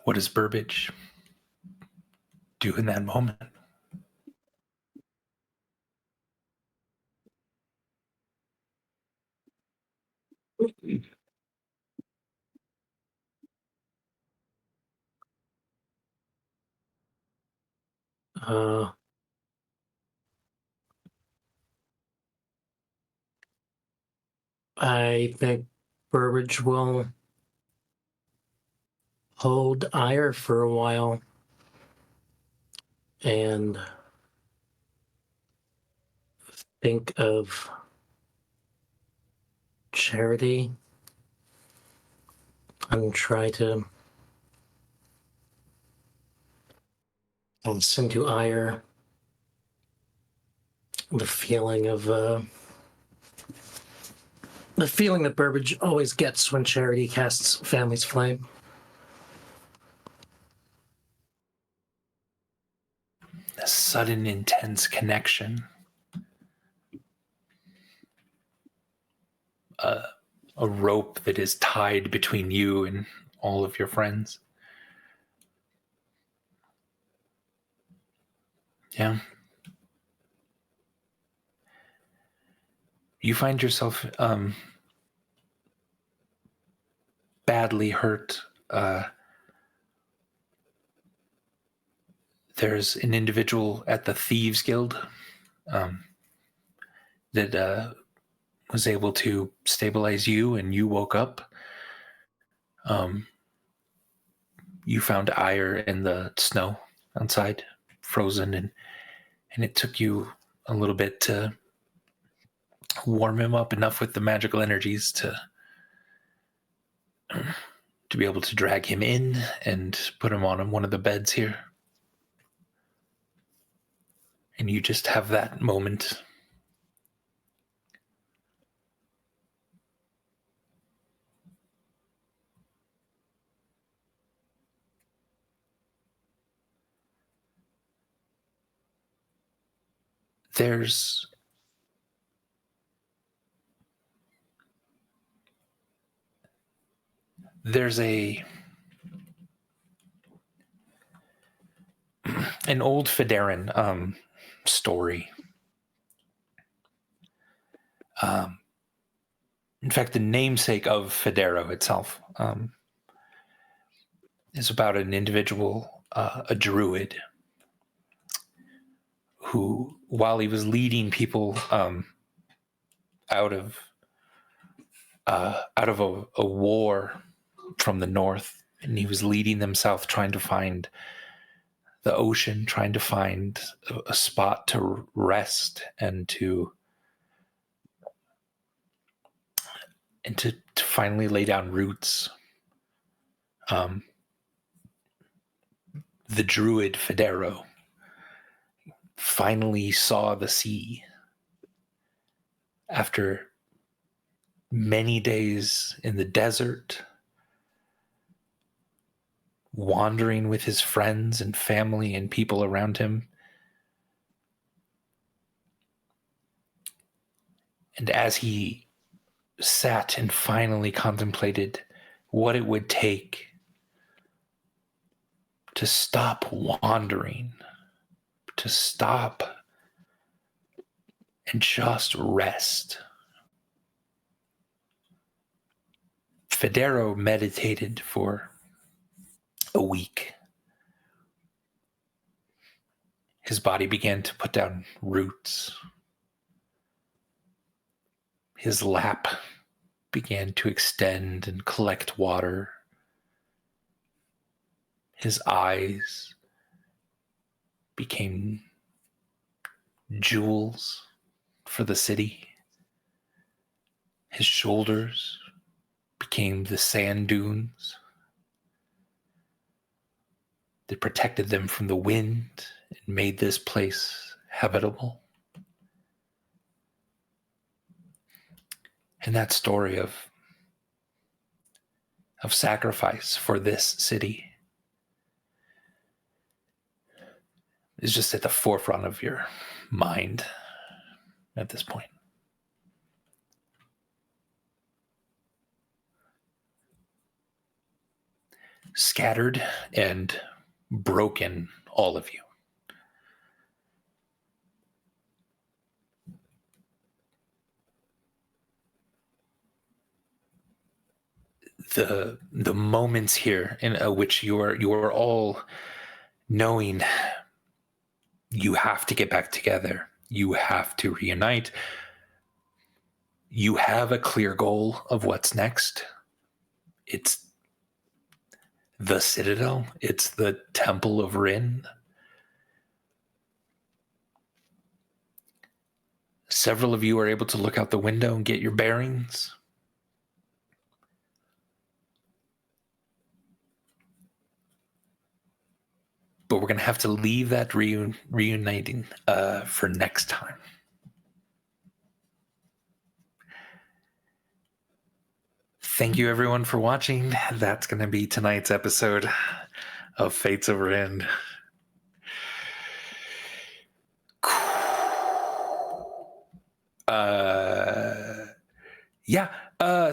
What does Burbage do in that moment? I think Burbage will hold ire for a while and think of Charity and try to listen to ire, the feeling of The feeling that Burbage always gets when Charity casts Family's Flame. A sudden, intense connection. A rope that is tied between you and all of your friends. Yeah. You find yourself badly hurt. There's an individual at the Thieves Guild that was able to stabilize you, and you woke up. You found ire in the snow outside, frozen, and it took you a little bit to warm him up enough with the magical energies to be able to drag him in and put him on one of the beds here. And you just have that moment. There's an old Federan story. In fact, the namesake of Federo itself is about an individual, a druid, who, while he was leading people out of a war from the north, and he was leading them south, trying to find the ocean, trying to find a spot to rest and to finally lay down roots. The druid Federo finally saw the sea after many days in the desert, wandering with his friends and family and people around him. And as he sat and finally contemplated what it would take to stop wandering, to stop and just rest, Federo meditated for a week. His body began to put down roots. His lap began to extend and collect water. His eyes became jewels for the city. His shoulders became the sand dunes that protected them from the wind and made this place habitable. And that story of sacrifice for this city is just at the forefront of your mind at this point. Scattered and broken, all of you. The moments here in which you are all knowing you have to get back together, you have to reunite, you have a clear goal of what's next. It's the Citadel, it's the Temple of Ryn. Several of you are able to look out the window and get your bearings. But we're going to have to leave that reuniting for next time. thank you everyone for watching. That's going to be tonight's episode of Fates of Ryn.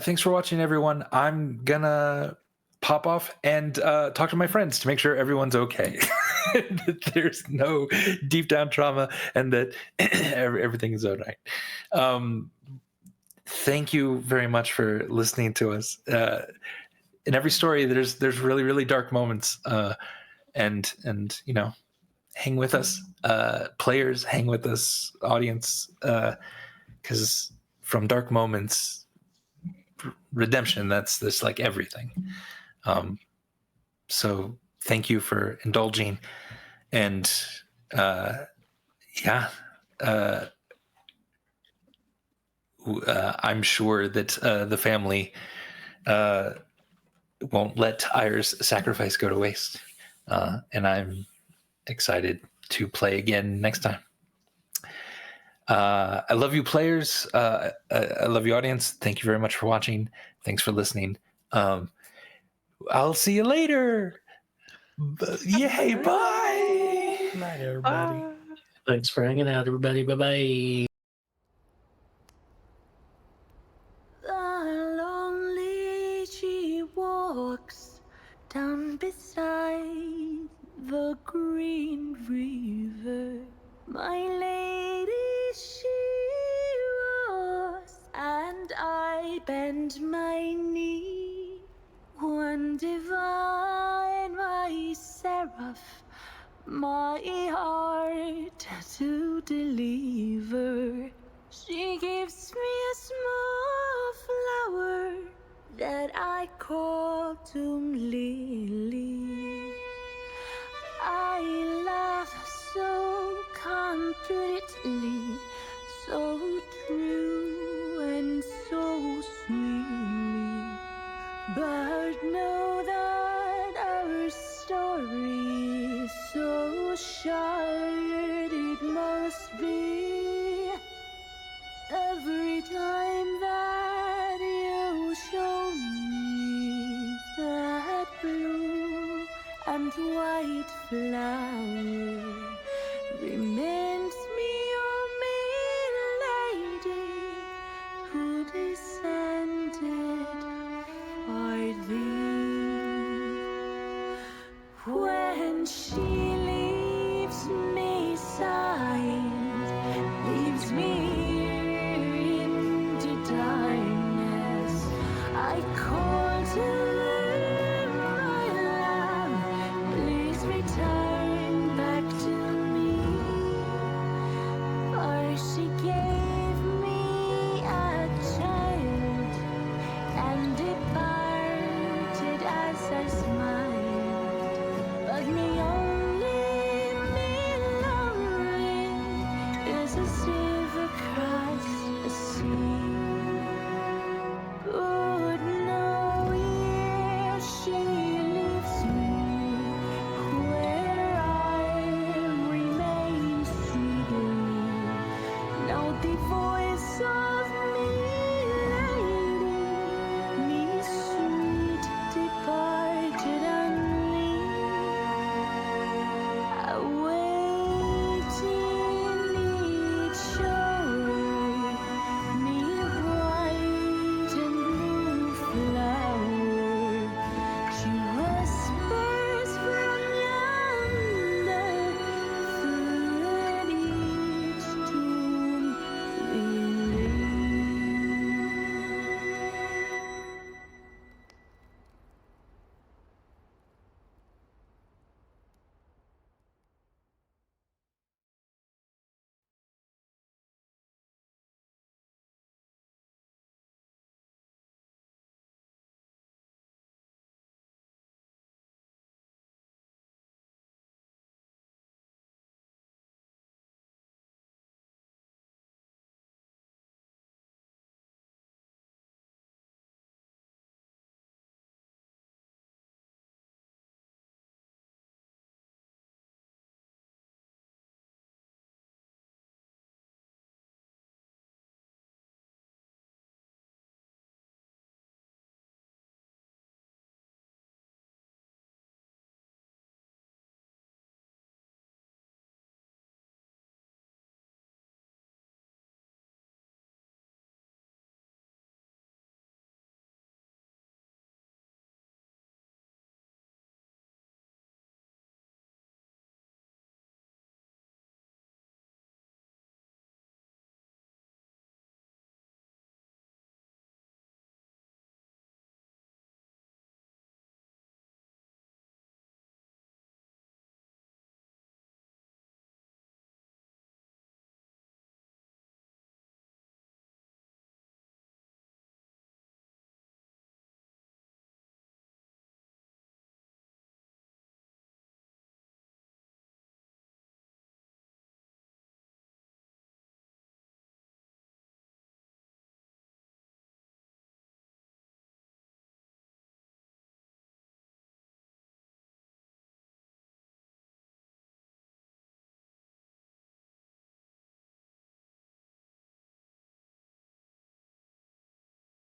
Thanks for watching, everyone. I'm gonna pop off and talk to my friends to make sure everyone's okay. That there's no deep down trauma and that everything is all right. Thank you very much for listening to us. In every story, there's really, really dark moments, and you know, hang with us, players, hang with us, audience, because from dark moments, redemption, that's like everything. So thank you for indulging, and I'm sure that the family won't let Ire's sacrifice go to waste, and I'm excited to play again next time. I love you, players. I love you, audience. Thank you very much for watching. Thanks for listening. I'll see you later. Yay, bye. Good night, everybody. Bye. Thanks for hanging out, everybody. Bye bye. Lonely she walks down beside the green river. My lady she was, and I bend my knee. One divine, my seraph, my heart to deliver. She gives me a small flower that I call Doom Lily. I love so completely, so true and so sweetly. But know that our story is so short, it must be. Every time that you show me that blue and white flower, reminds me of me, lady, who descended for thee. When she leaves me sighing, leaves me into darkness, I call to my love, please return back to me. For she gave me a child and departed as I smiled. But me only, me lonely, is a